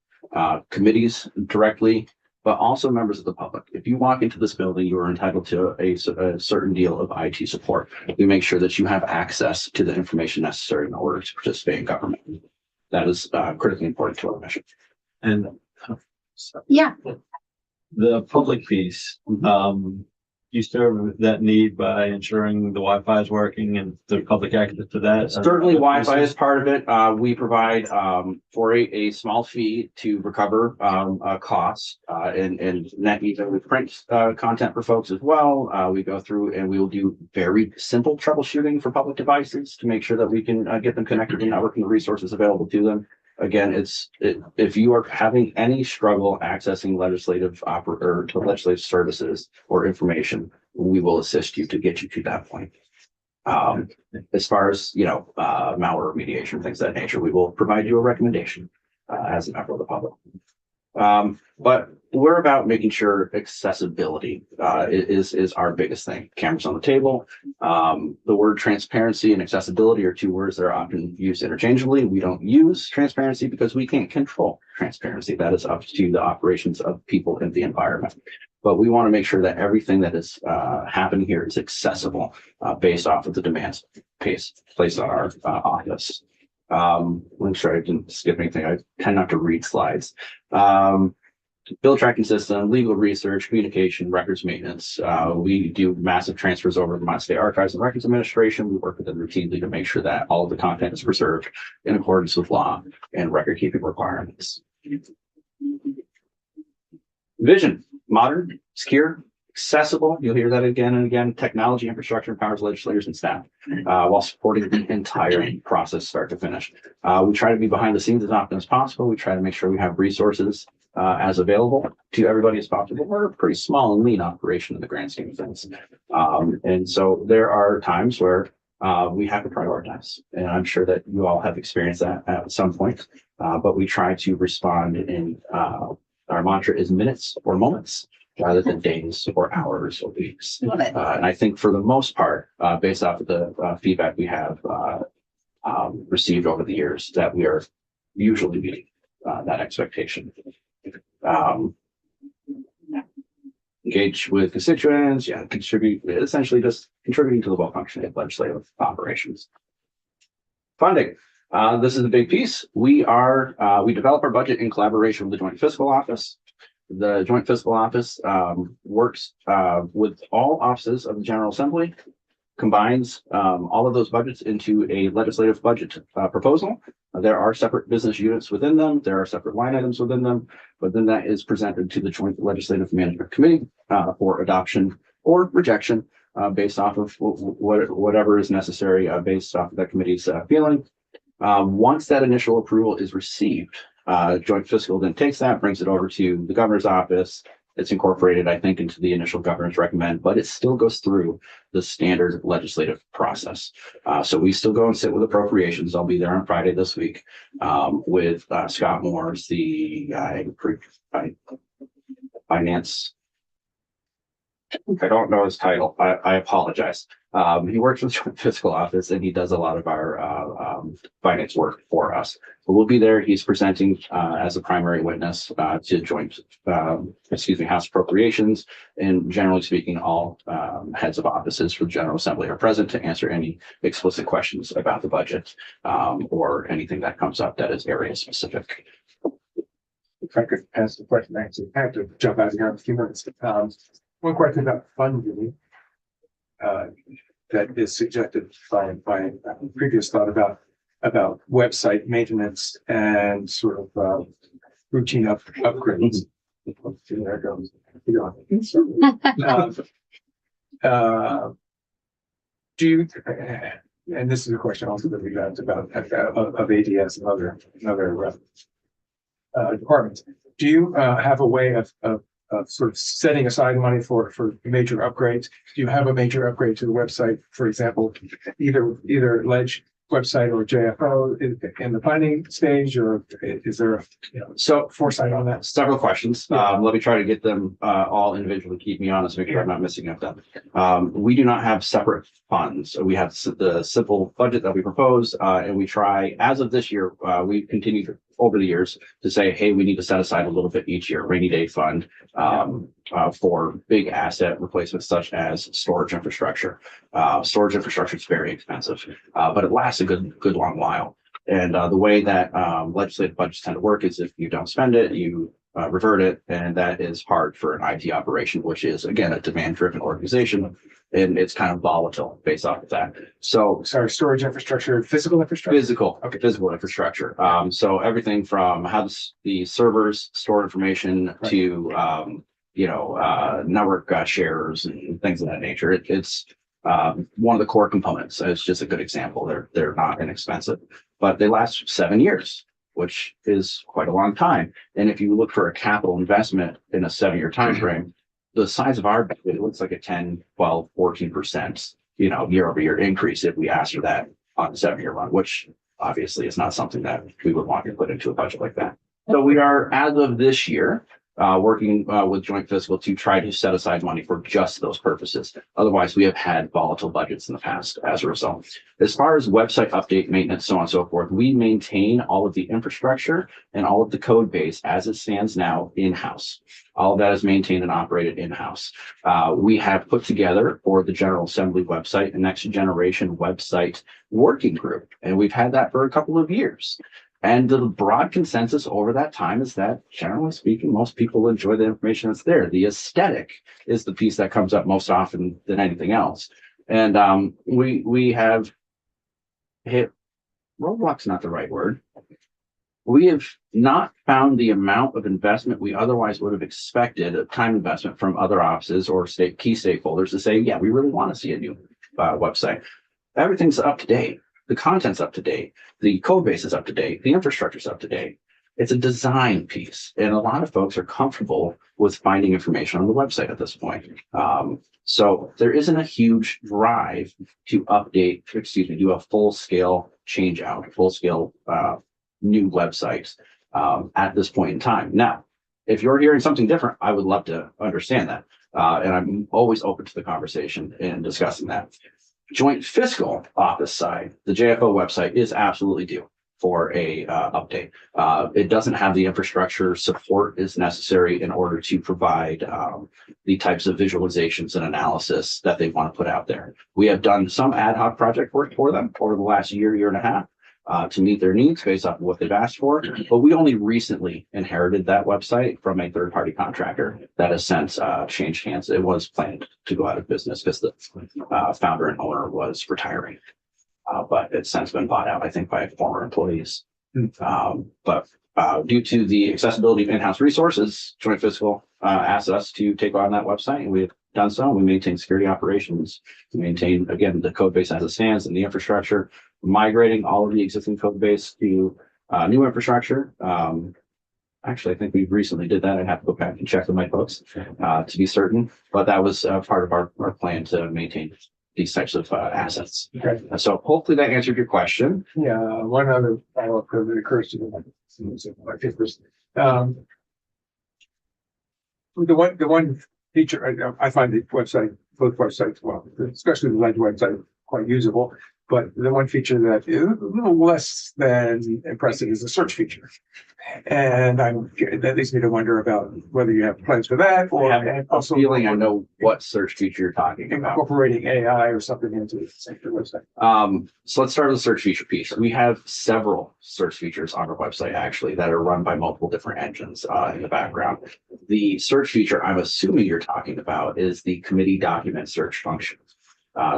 committees directly, but also members of the public. If you walk into this building, you are entitled to a certain deal of IT support. We make sure that you have access to the information necessary in order to participate in government. That is critically important to our mission. And Yeah, the public piece, you serve that need by ensuring the Wi-Fi is working and the public access to that? Certainly, Wi-Fi is part of it. We provide for a small fee to recover costs and net even we print content for folks as well. We go through and we will do very simple troubleshooting for public devices to make sure that we can get them connected to the network and the resources available to them. Again, if you are having any struggle accessing legislative services or information, we will assist you to get you to that point. As far as, malware remediation, things of that nature, we will provide you a recommendation as a member of the public. But we're about making sure accessibility is our biggest thing. Cameras on the table. The word transparency and accessibility are two words that are often used interchangeably. We don't use transparency because we can't control transparency. That is up to the operations of people in the environment. But we want to make sure that everything that is happening here is accessible based off of the demands placed on our office. I'm sure I didn't skip anything. I tend not to read slides. Bill tracking system, legal research, communication, records maintenance. We do massive transfers over to Vermont State Archives and Records Administration. We work with them routinely to make sure that all of the content is preserved in accordance with law and record keeping requirements. Vision, modern, secure, accessible. You'll hear that again and again. Technology infrastructure empowers legislators and staff while supporting the entire process start to finish. We try to be behind the scenes as often as possible. We try to make sure we have resources as available to everybody as possible. We're a pretty small and lean operation in the grand scheme of things. And so there are times where we have to prioritize. And I'm sure that you all have experienced that at some point. But we try to respond in our mantra is minutes or moments rather than days or hours or weeks. Love it. And I think for the most part, based off of the feedback we have received over the years, that we are usually meeting that expectation. Engage with constituents, contribute, essentially just contributing to the well-functioning of legislative operations. Funding. This is a big piece. We develop our budget in collaboration with the Joint Fiscal Office. The Joint Fiscal Office works with all offices of the General Assembly, combines all of those budgets into a legislative budget proposal. There are separate business units within them. There are separate line items within them, but then that is presented to the Joint Legislative Management Committee for adoption or rejection based off of whatever is necessary based off of that committee's feeling. Once that initial approval is received, Joint Fiscal then takes that, brings it over to the governor's office. It's incorporated, I think, into the initial governor's recommend, but it still goes through the standard legislative process. So we still go and sit with appropriations. I'll be there on Friday this week with Scott Moores, the finance. I don't know his title. I apologize. He works with the fiscal office and he does a lot of our finance work for us. So we'll be there. He's presenting as a primary witness to House Appropriations. And generally speaking, all heads of offices for the General Assembly are present to answer any explicit questions about the budget or anything that comes up that is area specific. If I could ask the question, I actually have to jump out of here in a few minutes. One question about funding that is suggested by previous thought about website maintenance and sort of routine upgrades. There it goes. Do you, and this is a question also that we got about of ADS and other departments. Do you have a way of sort of setting aside money for major upgrades? Do you have a major upgrade to the website, for example, either Ledge website or JFO in the planning stage, or is there a foresight on that? Several questions. Let me try to get them all individually. Keep me honest, make sure I'm not missing up them. We do not have separate funds. We have the simple budget that we propose, and we try, as of this year, we've continued over the years to say, hey, we need to set aside a little bit each year, rainy day fund for big asset replacements such as storage infrastructure. Storage infrastructure is very expensive, but it lasts a good long while. And the way that legislative budgets tend to work is if you don't spend it, you revert it, and that is hard for an IT operation, which is again a demand-driven organization, and it's kind of volatile based off of that. So Sorry, storage infrastructure, physical infrastructure? physical infrastructure. So everything from how the servers store information to network shares and things of that nature. It's one of the core components. It's just a good example. They're not inexpensive, but they last 7 years, which is quite a long time. And if you look for a capital investment in a 7-year time frame, the size of our budget, it looks like a 10, 12, 14%, year over year increase if we ask for that on a 7-year run, which obviously is not something that we would want to put into a budget like that. So we are, as of this year, working with joint fiscal to try to set aside money for just those purposes. Otherwise, we have had volatile budgets in the past as a result. As far as website update, maintenance, so on and so forth, we maintain all of the infrastructure and all of the code base as it stands now in-house. All of that is maintained and operated in-house. We have put together for the General Assembly website, a next generation website working group, and we've had that for a couple of years. And the broad consensus over that time is that, generally speaking, most people enjoy the information that's there. The aesthetic is the piece that comes up most often than anything else. And we have hit roadblocks, not the right word. We have not found the amount of investment we otherwise would have expected, of time investment from other offices or key stakeholders to say, yeah, we really want to see a new website. Everything's up to date. The content's up to date. The code base is up to date. The infrastructure's up to date. It's a design piece. And a lot of folks are comfortable with finding information on the website at this point. So there isn't a huge drive to do a full scale change out, a full scale new website at this point in time. Now, if you're hearing something different, I would love to understand that. And I'm always open to the conversation and discussing that. Joint fiscal office side, the JFO website is absolutely due for a update. It doesn't have the infrastructure support is necessary in order to provide the types of visualizations and analysis that they want to put out there. We have done some ad hoc project work for them over the last year and a half to meet their needs based off of what they've asked for. But we only recently inherited that website from a third-party contractor that has since changed hands. It was planned to go out of business because the founder and owner was retiring. But it's since been bought out, I think, by former employees. But due to the accessibility of in-house resources, Joint Fiscal asked us to take on that website, and we've done so. We maintain security operations. We maintain, again, the code base as it stands and the infrastructure, migrating all of the existing code base to new infrastructure. Actually, I think we recently did that. I'd have to go back and check with my folks to be certain, but that was part of our plan to maintain these types of assets. Okay. So hopefully that answered your question. Yeah, one other follow-up that occurs to me. I think this, the one feature, I find the website, both websites, well, especially the Ledge website, quite usable. But the one feature that is a little less than impressive is the search feature. And that leads me to wonder about whether you have plans for that, or also feeling I know what search feature you're talking about. Incorporating AI or something into the website. So let's start with the search feature piece. We have several search features on our website actually that are run by multiple different engines in the background. The search feature I'm assuming you're talking about is the committee document search function.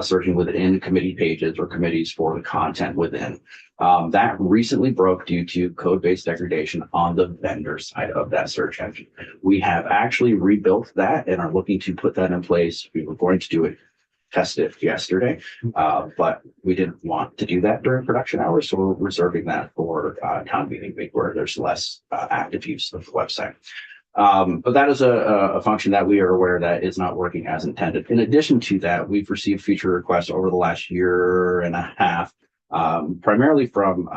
Searching within committee pages or committees for the content within. That recently broke due to code-based degradation on the vendor side of that search engine. We have actually rebuilt that and are looking to put that in place. We were going to do it, test it yesterday, but we didn't want to do that during production hours, so we're reserving that for town meeting week where there's less active use of the website. But that is a function that we are aware that is not working as intended. In addition to that, we've received feature requests over the last year and a half, primarily from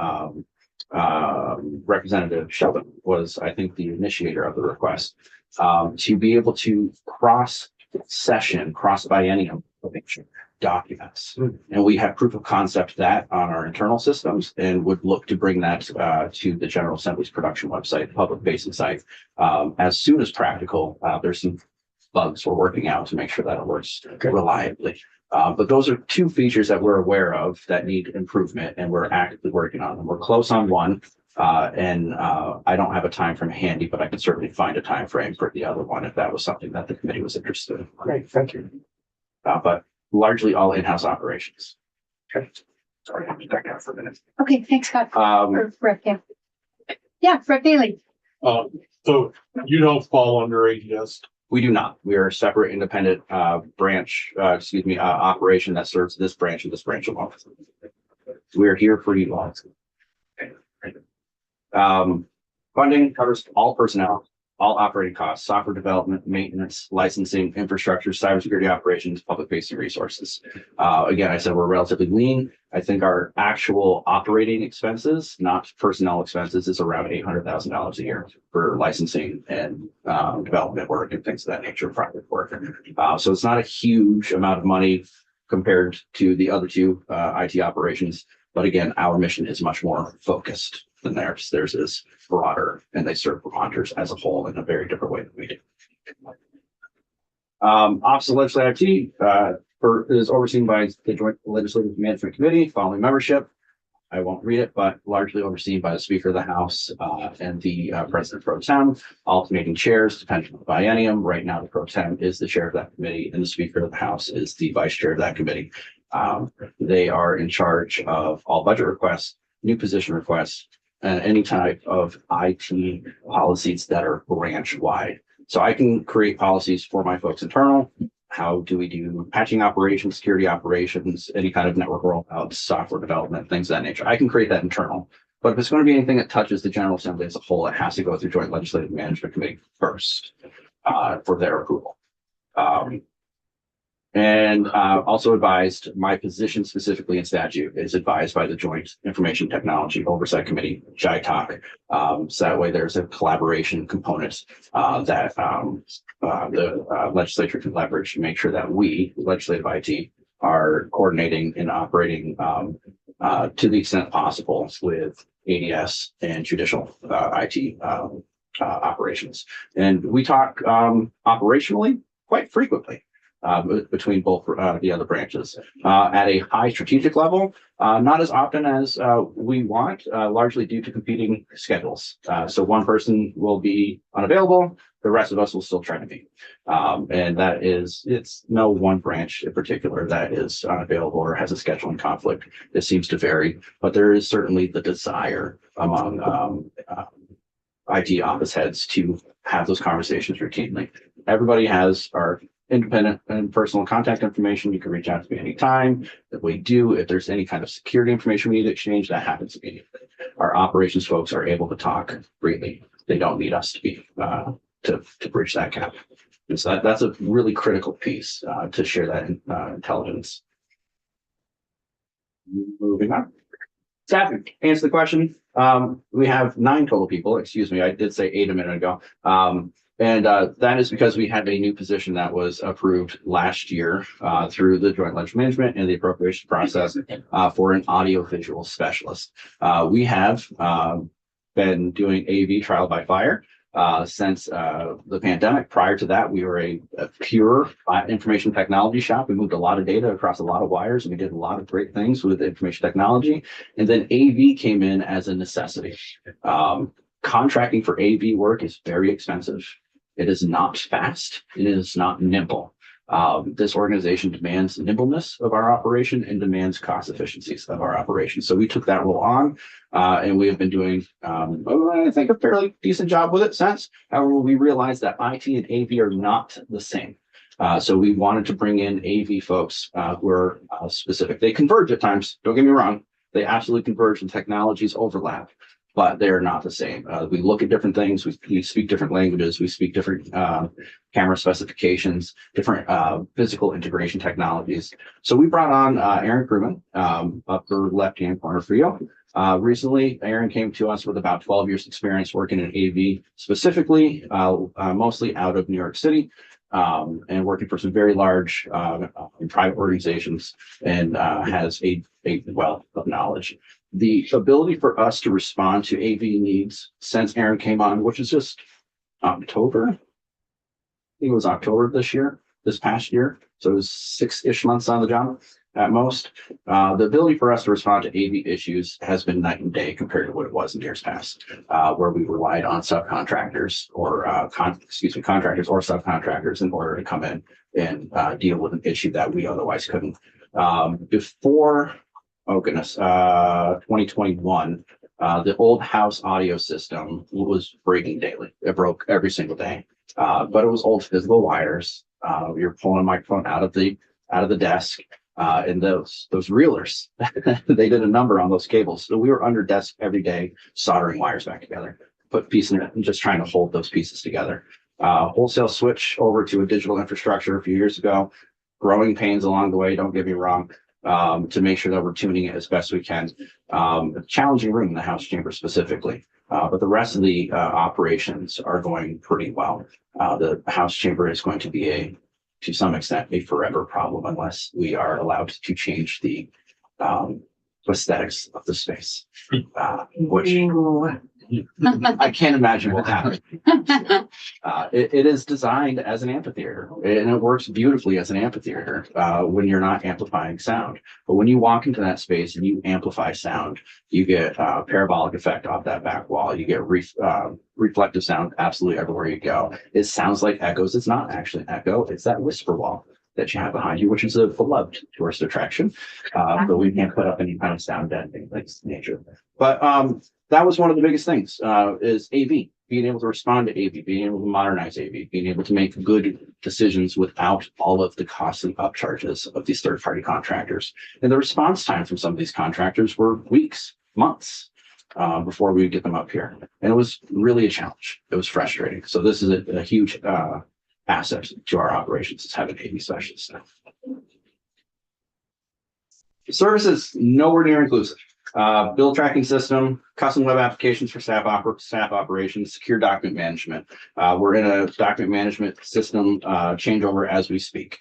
Representative Sheldon was, I think, the initiator of the request, to be able to cross-biennium documents. And we have proof of concept that on our internal systems and would look to bring that to the General Assembly's production website, public facing site, as soon as practical. There's some bugs we're working out to make sure that it works reliably. But those are two features that we're aware of that need improvement, and we're actively working on them. We're close on one. I don't have a time frame handy, but I can certainly find a time frame for the other one if that was something that the committee was interested in. Great, thank you. But largely all in-house operations. Okay. Sorry, I'm back out for a minute. Okay, thanks, Scott. Um, Or Rick, yeah. Yeah, Rick Bailey. So you don't fall under ADS. we do not. We are a separate independent operation that serves this branch and this branch alone. We are here for you all. Funding covers all personnel, all operating costs, software development, maintenance, licensing, infrastructure, cybersecurity operations, public facing resources. Again, I said we're relatively lean. I think our actual operating expenses, not personnel expenses, is around $800,000 a year for licensing and development work and things of that nature, private work. So it's not a huge amount of money compared to the other two IT operations. But again, our mission is much more focused than theirs. Theirs is broader, and they serve Vermonters as a whole in a very different way than we do. Office of Legislative IT is overseen by the Joint Legislative Management Committee, following membership. I won't read it, but largely overseen by the Speaker of the House and the President Pro Tem, alternating chairs depending on the biennium. Right now, the Pro Tem is the chair of that committee, and the Speaker of the House is the vice chair of that committee. They are in charge of all budget requests, new position requests, and any type of IT policies that are branch wide. So I can create policies for my folks internal. How do we do patching operations, security operations, any kind of network rollout, software development, things of that nature. I can create that internal. But if it's going to be anything that touches the General Assembly as a whole, it has to go through Joint Legislative Management Committee first for their approval. Also advised, my position specifically in statute is advised by the Joint Information Technology Oversight Committee, JITOC. So that way there's a collaboration component that the legislature can leverage to make sure that we, legislative IT, are coordinating and operating to the extent possible with ADS and judicial IT operations. And we talk operationally quite frequently. Between both the other branches at a high strategic level, not as often as we want, largely due to competing schedules. So one person will be unavailable, the rest of us will still try to be. And that is, it's no one branch in particular that is unavailable or has a scheduling conflict. It seems to vary, but there is certainly the desire among IT office heads to have those conversations routinely. Everybody has our independent and personal contact information. You can reach out to me anytime. If we do, if there's any kind of security information we need to exchange, that happens immediately. Our operations folks are able to talk freely. They don't need us to be to bridge that gap. And so that's a really critical piece to share that intelligence. Moving on. Staffing, answer the question. We have 9 total people. Excuse me, I did say 8 a minute ago. That is because we had a new position that was approved last year through the Joint Legislative Management and the appropriation process for an audiovisual specialist. We have been doing AV trial by fire since the pandemic. Prior to that, we were a pure information technology shop. We moved a lot of data across a lot of wires, and we did a lot of great things with information technology. And then AV came in as a necessity. Contracting for AV work is very expensive. It is not fast. It is not nimble. This organization demands nimbleness of our operation and demands cost efficiencies of our operation. So we took that role on, and we have been doing, I think, a fairly decent job with it since. However, we realized that IT and AV are not the same. So we wanted to bring in AV folks who are specific. They converge at times. Don't get me wrong. They absolutely converge and technologies overlap, but they're not the same. We look at different things. We speak different languages. We speak different camera specifications, different physical integration technologies. So we brought on Aaron Crewman, upper left-hand corner for you. Recently, Aaron came to us with about 12 years experience working in AV, specifically, mostly out of New York City, and working for some very large private organizations, and has a wealth of knowledge. The ability for us to respond to AV needs since Aaron came on, which is just October, I think it was October of this year, this past year. So it was 6-ish months on the job at most. The ability for us to respond to AV issues has been night and day compared to what it was in years past, where we relied on subcontractors or contractors or subcontractors in order to come in and deal with an issue that we otherwise couldn't. Before, 2021, the old house audio system was breaking daily. It broke every single day, but it was old physical wires. You're pulling a microphone out of the desk. And those reelers, they did a number on those cables. So we were under desk every day, soldering wires back together, put pieces in it and just trying to hold those pieces together. Wholesale switch over to a digital infrastructure a few years ago, growing pains along the way. Don't get me wrong, to make sure that we're tuning it as best we can. Challenging room in the House chamber specifically, but the rest of the operations are going pretty well. The House chamber is going to be to some extent, a forever problem unless we are allowed to change the aesthetics of the space, which I can't imagine will happen. It is designed as an amphitheater, and it works beautifully as an amphitheater when you're not amplifying sound. But when you walk into that space and you amplify sound, you get a parabolic effect off that back wall. You get reflective sound absolutely everywhere you go. It sounds like echoes. It's not actually an echo. It's that whisper wall that you have behind you, which is a beloved tourist attraction. But we can't put up any kind of sound deadening things of nature. But that was one of the biggest things is AV, being able to respond to AV, being able to modernize AV, being able to make good decisions without all of the costly upcharges of these third-party contractors. And the response time from some of these contractors were weeks, months before we would get them up here. And it was really a challenge. It was frustrating. So this is a huge asset to our operations, is having AV specialists. Services, nowhere near inclusive. Bill tracking system, custom web applications for staff operations, secure document management. We're in a document management system changeover as we speak.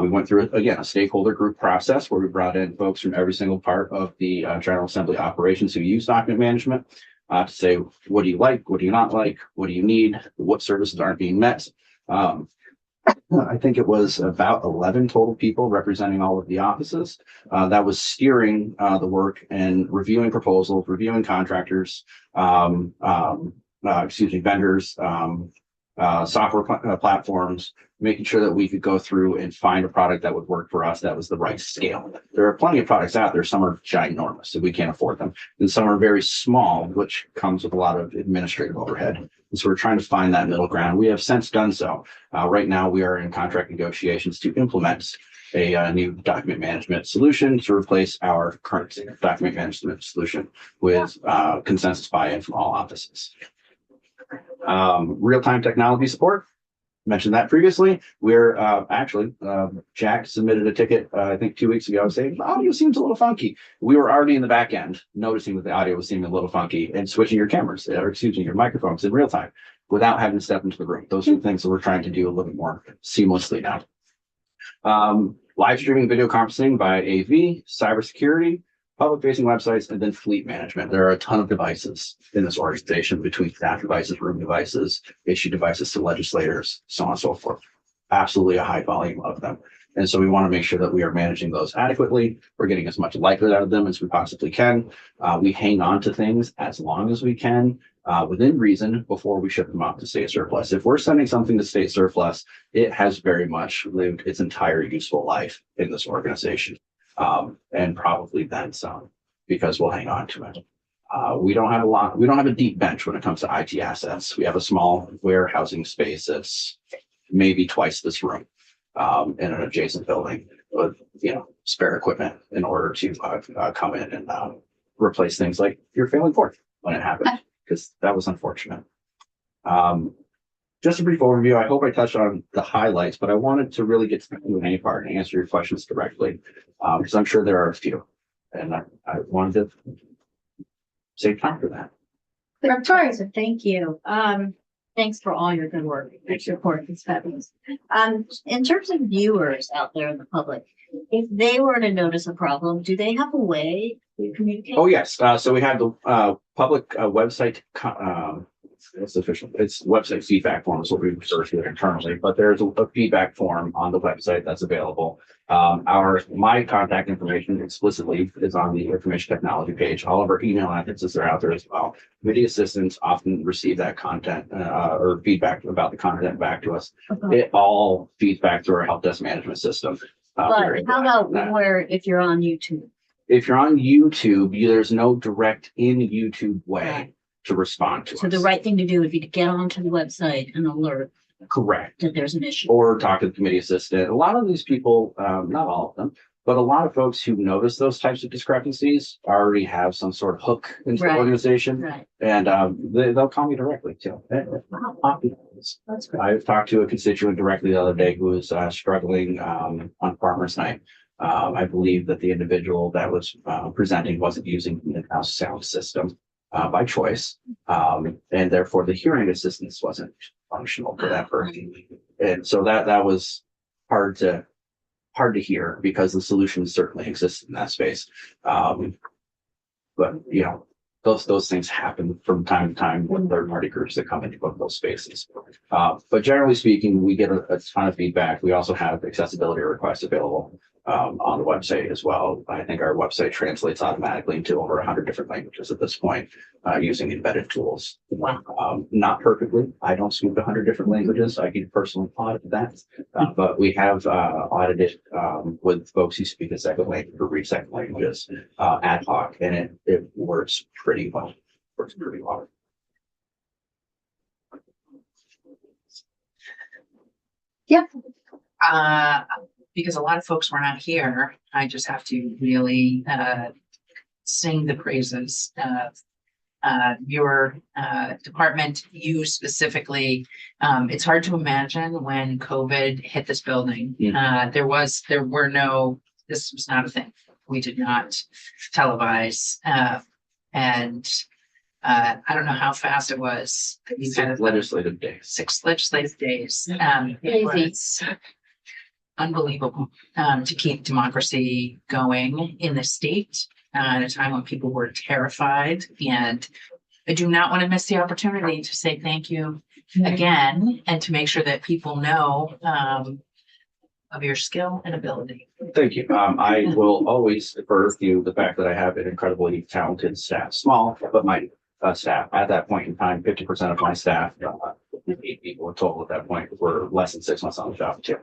We went through, again, a stakeholder group process where we brought in folks from every single part of the General Assembly operations who use document management to say, what do you like? What do you not like? What do you need? What services aren't being met? I think it was about 11 total people representing all of the offices that was steering the work and reviewing proposals, reviewing contractors, vendors, software platforms, making sure that we could go through and find a product that would work for us that was the right scale. There are plenty of products out there. Some are ginormous, so we can't afford them. And some are very small, which comes with a lot of administrative overhead. And so we're trying to find that middle ground. We have since done so. Right now, we are in contract negotiations to implement a new document management solution to replace our current document management solution with consensus buy-in from all offices. Real-time technology support. Mentioned that previously. We're Jack submitted a ticket, I think 2 weeks ago, saying audio seems a little funky. We were already in the back end noticing that the audio was seeming a little funky and switching your cameras or your microphones in real time without having to step into the room. Those are the things that we're trying to do a little bit more seamlessly now. Live streaming video conferencing by AV, cybersecurity, public-facing websites, and then fleet management. There are a ton of devices in this organization between staff devices, room devices, issue devices to legislators, so on and so forth. Absolutely a high volume of them. And so we want to make sure that we are managing those adequately. We're getting as much likelihood out of them as we possibly can. We hang on to things as long as we can within reason before we ship them out to state surplus. If we're sending something to state surplus, it has very much lived its entire useful life in this organization. And probably then some, because we'll hang on to it. We don't have a deep bench when it comes to IT assets. We have a small warehousing space that's maybe twice this room in an adjacent building with, spare equipment in order to come in and replace things like your failing port when it happened, because that was unfortunate. Just a brief overview. I hope I touched on the highlights, but I wanted to really get to the Q&A part and answer your questions directly, because I'm sure there are a few, and I wanted to save time for that. Victoria, so thank you. Thanks for all your good work. Your support is fabulous. In terms of viewers out there in the public, if they were to notice a problem, do they have a way to communicate? Oh, yes. So we have the public website it's official, it's website feedback form is what we refer to it internally, but there's a feedback form on the website that's available. My contact information explicitly is on the information technology page. All of our email addresses are out there as well. Committee assistants often receive that content, or feedback about the content back to us. It all feeds back to our help desk management system. But how about where, if you're on YouTube? If you're on YouTube, there's no direct in YouTube way Right. to respond to So us. the right thing to do would be to get onto the website and alert Correct. that there's an issue. Or talk to the committee assistant. A lot of these people, not all of them, but a lot of folks who notice those types of discrepancies already have some sort of hook into the Right. organization. Right. And they'll call me directly too. That's great. I've talked to a constituent directly the other day who was struggling on Farmers Night. I believe that the individual that was presenting wasn't using the in-house sound system by choice, and therefore the hearing assistance wasn't functional for that person. And so that was hard to hear because the solution certainly exists in that space. But you know, those things happen from time to time with third-party groups that come into both those spaces. But generally speaking, we get a ton of feedback. We also have accessibility requests available on the website as well. I think our website translates automatically into over 100 different languages at this point, using embedded tools. Not perfectly. I don't speak 100 different languages. I can personally audit that, but we have audited with folks who speak a second language or read second languages ad hoc, and it works pretty well. Works pretty well. Because a lot of folks were not here, I just have to really sing the praises of your department, you specifically. It's hard to imagine when COVID hit this building. This was not a thing. We did not televise. And I don't know how fast it was. Legislative days. 6 legislative days. It was unbelievable to keep democracy going in the state at a time when people were terrified. And I do not want to miss the opportunity to say thank you again and to make sure that people know of your skill and ability. Thank you. I will always defer to the fact that I have an incredibly talented staff, small but mighty staff. At that point in time, 50% of my staff, 8 people in total at that point, were less than 6 months on the job too.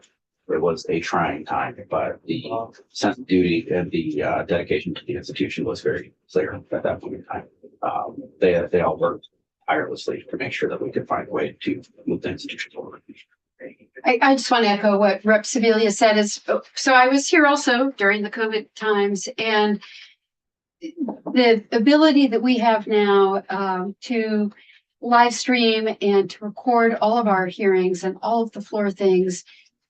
It was a trying time, but the sense of duty and the dedication to the institution was very clear at that point in time. They all worked tirelessly to make sure that we could find a way to move the institution forward. I just want to echo what Rep. Sibilia said so I was here also during the COVID times, and the ability that we have now to live stream and to record all of our hearings and all of the floor things.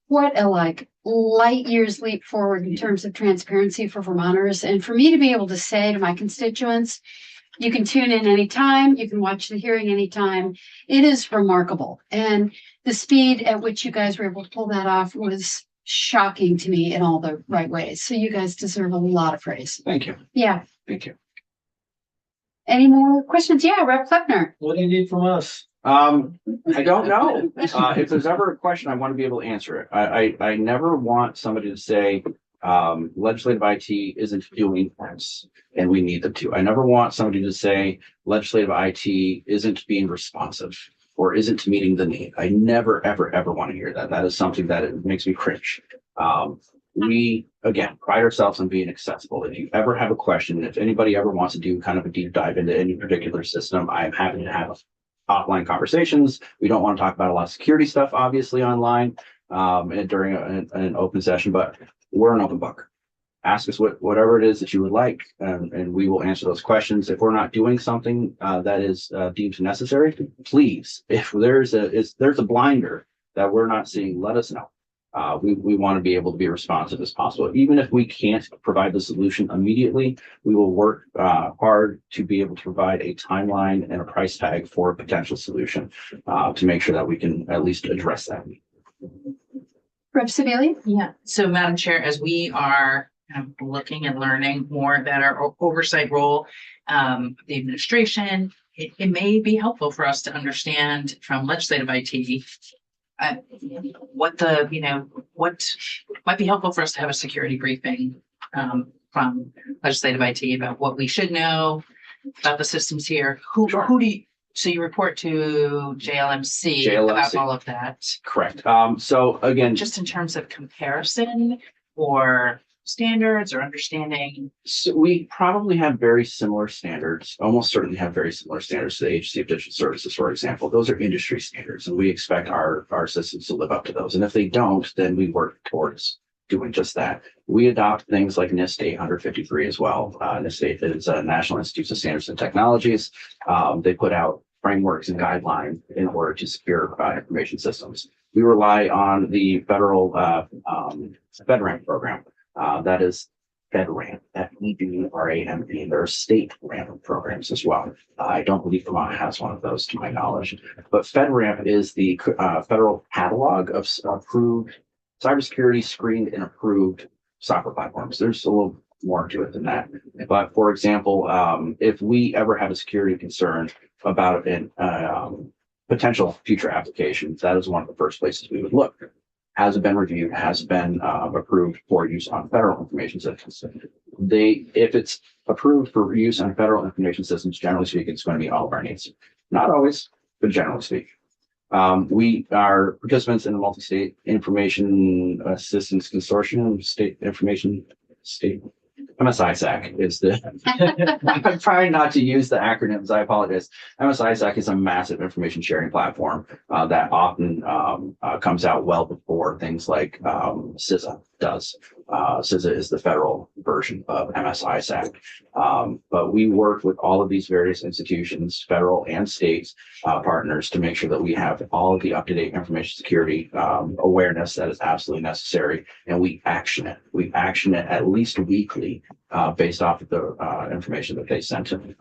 What a light years leap forward in terms of transparency for Vermonters. And for me to be able to say to my constituents, you can tune in anytime, you can watch the hearing anytime. It is remarkable. And the speed at which you guys were able to pull that off was shocking to me in all the right ways. So you guys deserve a lot of praise. Thank you. Yeah. Thank you. Any more questions? Yeah, Rep. Kleppner. What do you need from us? I don't know. If there's ever a question, I want to be able to answer it. I never want somebody to say, legislative IT isn't doing this and we need them to. I never want somebody to say legislative IT isn't being responsive or isn't meeting the need. I never, ever, ever want to hear that. That is something that it makes me cringe. We, again, pride ourselves on being accessible. If you ever have a question, if anybody ever wants to do kind of a deep dive into any particular system, I am happy to have offline conversations. We don't want to talk about a lot of security stuff, obviously, online and during an open session, but we're an open book. Ask us whatever it is that you would like, and we will answer those questions. If we're not doing something that is deemed necessary, please, if there's a blinder that we're not seeing, let us know. We want to be able to be responsive as possible. Even if we can't provide the solution immediately, we will work hard to be able to provide a timeline and a price tag for a potential solution to make sure that we can at least address that. Rep. Sibilia? Yeah. So Madam Chair, as we are looking and learning more about our oversight role, the administration it may be helpful for us to understand from legislative IT. What what might be helpful for us to have a security briefing, from legislative IT about what we should know about the systems here. Sure. Who do you, so you report to JLMC about JLMC. all of that, Correct. So again, just in terms of comparison or standards or understanding? so we probably have very similar standards, almost certainly have very similar standards to the Agency of Digital Services, for example. Those are industry standards, and we expect our systems to live up to those. And if they don't, then we work towards doing just that. We adopt things like NIST 853 as well. NIST is National Institutes of Standards and Technologies. They put out frameworks and guidelines in order to secure information systems. We rely on the federal FedRAMP program. That is FedRAMP, FEDRAMP. There are state RAMP programs as well. I don't believe Vermont has one of those to my knowledge, but FedRAMP is the federal catalog of approved cybersecurity screened and approved software platforms. There's a little more to it than that. But for example, if we ever have a security concern about an potential future application, that is one of the first places we would look. Has it been reviewed? Has it been approved for use on federal information systems? If it's approved for use on federal information systems, generally speaking, it's going to meet all of our needs. Not always, but generally speaking. We are participants in the Multi-State Information Assistance Consortium, MSISAC is the, I'm trying not to use the acronyms, I apologize. MSISAC is a massive information sharing platform that often comes out well before things like CISA does. CISA is the federal version of MSISAC. But we work with all of these various institutions, federal and state partners, to make sure that we have all of the up-to-date information security awareness that is absolutely necessary, and we action it. We action it at least weekly based off of the information that they sent to.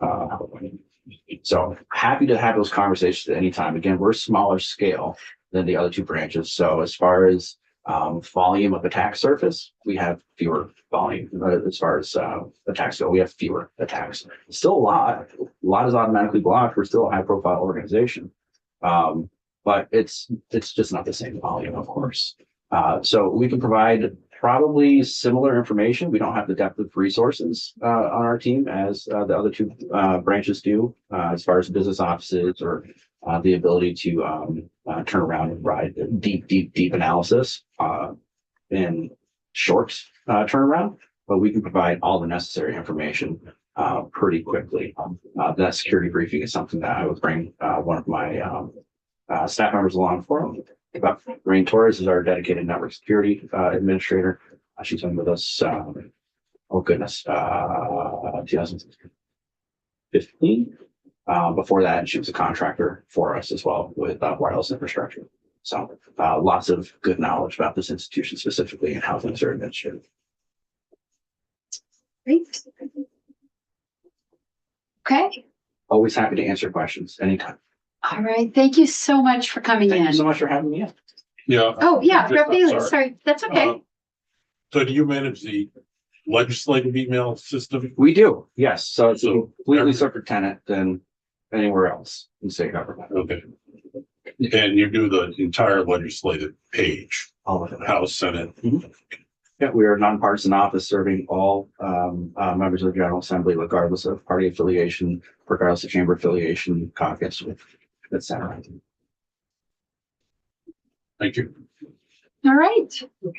So happy to have those conversations at any time. Again, we're smaller scale than the other two branches. So as far as volume of attack surface, we have fewer volume. As far as attacks go, we have fewer attacks. Still a lot is automatically blocked. We're still a high profile organization. But it's just not the same volume, of course. So we can provide probably similar information. We don't have the depth of resources on our team as the other two branches do, as far as business offices or the ability to turn around and provide deep analysis in short turnaround. But we can provide all the necessary information pretty quickly. That security briefing is something that I would bring one of my staff members along for. Rain Torres is our dedicated network security administrator. She's been with us, 2015. Before that, she was a contractor for us as well with wireless infrastructure. So lots of good knowledge about this institution specifically and how things are administered. Great. Okay. Always happy to answer questions anytime. All right. Thank you so much for coming Thank in. you so much for having me in. Yeah. Oh, yeah. Yeah, Rep Bailey, sorry. sorry. That's okay. So do you manage the legislative email system? We do, yes. So it's a So completely separate tenant than anywhere else in state government. Okay. And you do the entire legislative page, All of it. House, Senate. Yeah, we are a nonpartisan office serving all members of the General Assembly, regardless of party affiliation, regardless of chamber affiliation, caucus, etc. Thank you. All right.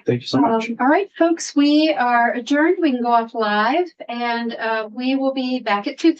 Thank you so much. All right, folks, we are adjourned. We can go off live and we will be back at 2:30.